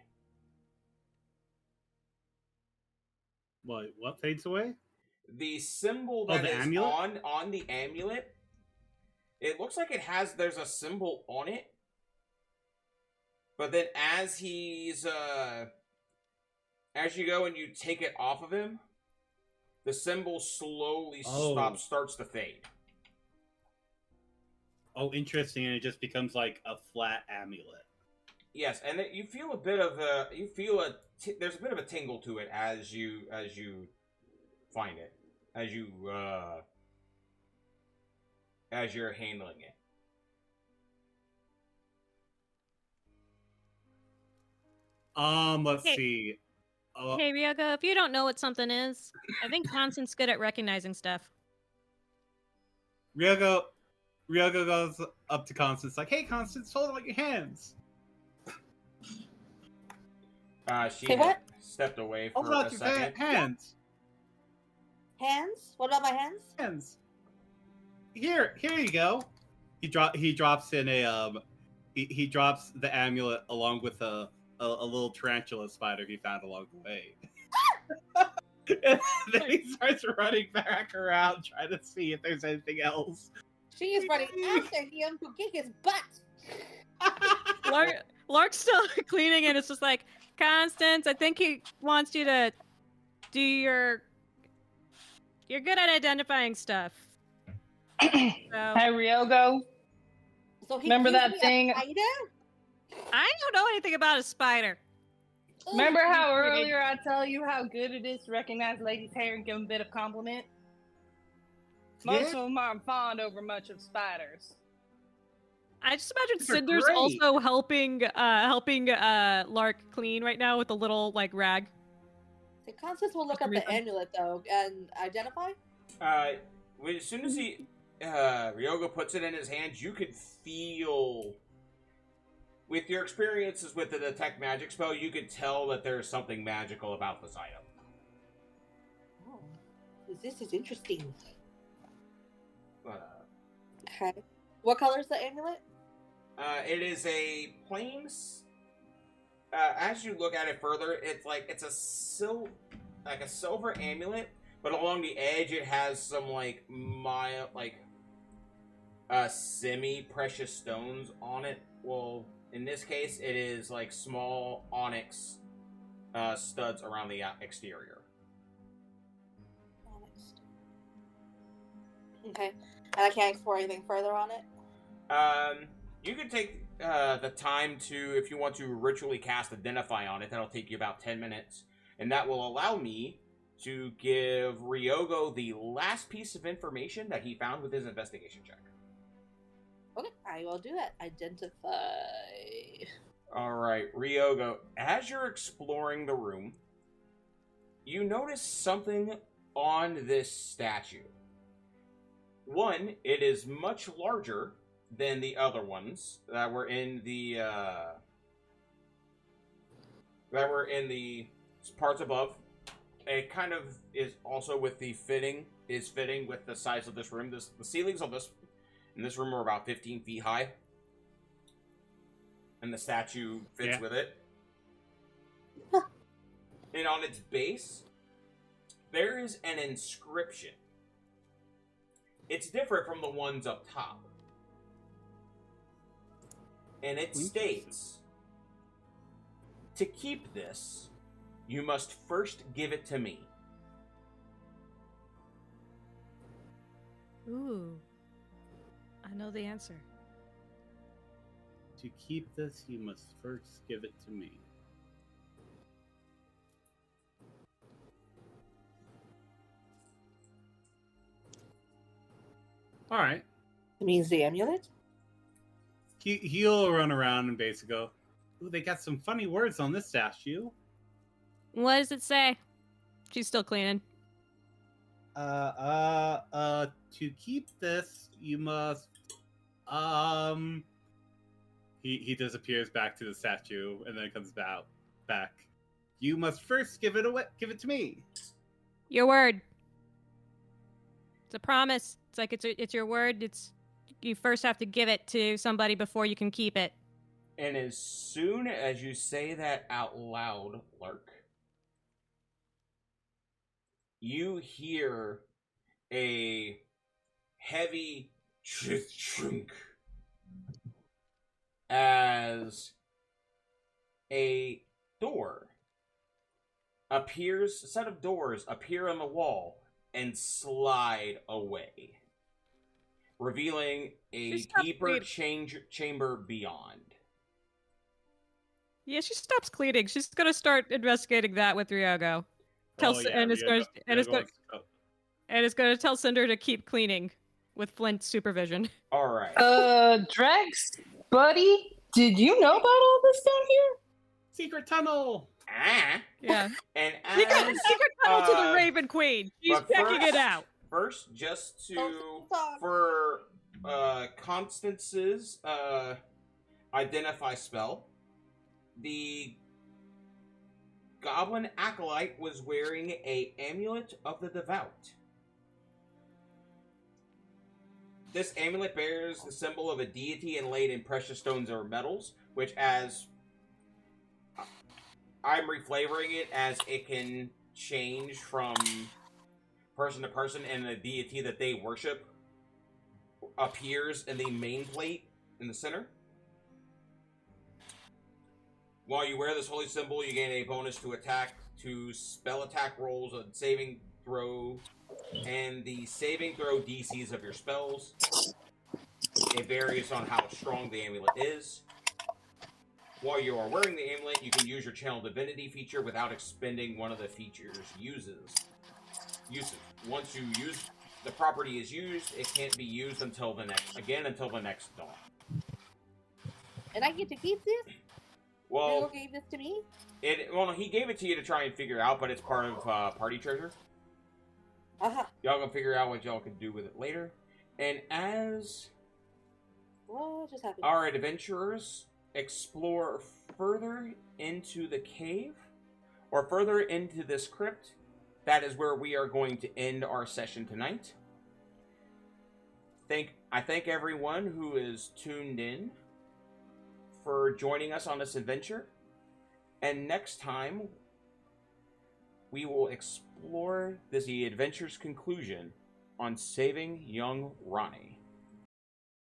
What fades away? The symbol that is on the amulet, it looks like there's a symbol on it, but then as you go and you take it off of him, the symbol slowly starts to fade. Oh, interesting, and it just becomes like a flat amulet. Yes, and you feel there's a bit of a tingle to it as you find it, as you're handling it. Let's see. Hey, Ryoga, if you don't know what something is, I think Constance's good at recognizing stuff. Ryoga goes up to Constance like, "Hey, Constance, hold out your hands." She stepped away for a second. Hands. Hands? What about my hands? Hands. Here you go. He drops in he drops the amulet along with a little tarantula spider he found along the way. And then he starts running back around trying to see if there's anything else. She is running after him to kick his butt. Lark's still cleaning, and it's just like, Constance, I think he wants you to do You're good at identifying stuff. Hey, Ryogo. So remember that thing? I don't know anything about a spider. Remember how earlier I tell you how good it is to recognize ladies' hair and give them a bit of compliment? Most of them aren't fond over much of spiders. I just imagine Cinder's also helping Lark clean right now with a little like rag. So Constance will look at the amulet though and identify. As soon as Ryoga puts it in his hands, you could feel, with your experiences with the detect magic spell, you could tell that there's something magical about this item. Oh, this is interesting. Okay. What color is the amulet? It is a plain. As you look at it further, it's a silver amulet, but along the edge it has some mild, semi-precious stones on it. Well, in this case, it is small onyx studs around the exterior. Onyx. Okay, and I can't explore anything further on it. You could take the time to, if you want to ritually cast Identify on it. That'll take you about 10 minutes, and that will allow me to give Ryogo the last piece of information that he found with his investigation check. Okay, I will do that. Identify. Alright, Ryogo, as you're exploring the room, you notice something on this statue. One, it is much larger than the other ones that were in the parts above. It kind of is also with the fitting with the size of this room. The ceilings in this room are about 15 feet high, and the statue fits with it. And on its base, there is an inscription. It's different from the ones up top. And it states, "To keep this, you must first give it to me." Ooh. I know the answer. To keep this, you must first give it to me. All right. It means the amulet? He'll run around and basically go, "Ooh, they got some funny words on this statue." What does it say? She's still cleaning. To keep this, you must, He disappears back to the statue and then comes back. "You must first give it to me." Your word. It's a promise. It's like it's your word. You first have to give it to somebody before you can keep it. And as soon as you say that out loud, Lark, you hear a heavy chunk as a set of doors appear on the wall and slide away, revealing a deeper chamber beyond. Yeah, she stops cleaning. She's gonna start investigating that with Ryogo. It's gonna tell Cinder to keep cleaning with Flint's supervision. All right. Drex, buddy, did you know about all this down here? Secret tunnel. Yeah. And You got a secret tunnel to the Raven Queen. She's checking it out. First, just for Constance's identify spell, the Goblin Acolyte was wearing a Amulet of the Devout. This amulet bears the symbol of a deity inlaid in precious stones or metals, which, as I'm reflavoring it, as it can change from person to person, and the deity that they worship appears in the main plate in the center. While you wear this holy symbol, you gain a bonus to spell attack rolls, a saving throw, and the saving throw DCs of your spells. It varies on how strong the amulet is. While you are wearing the amulet, you can use your Channel Divinity feature without expending one of the feature's uses. Once the property is used, it can't be used until the next dawn. And I get to keep this? Well, Google gave this to me? He gave it to you to try and figure out, but it's part of party treasure. Uh-huh. Y'all can figure out what y'all can do with it later. And as What just happened? our adventurers explore further into the cave, or further into this crypt, that is where we are going to end our session tonight. I thank everyone who is tuned in for joining us on this adventure. And next time, we will explore the adventure's conclusion on saving young Ronnie.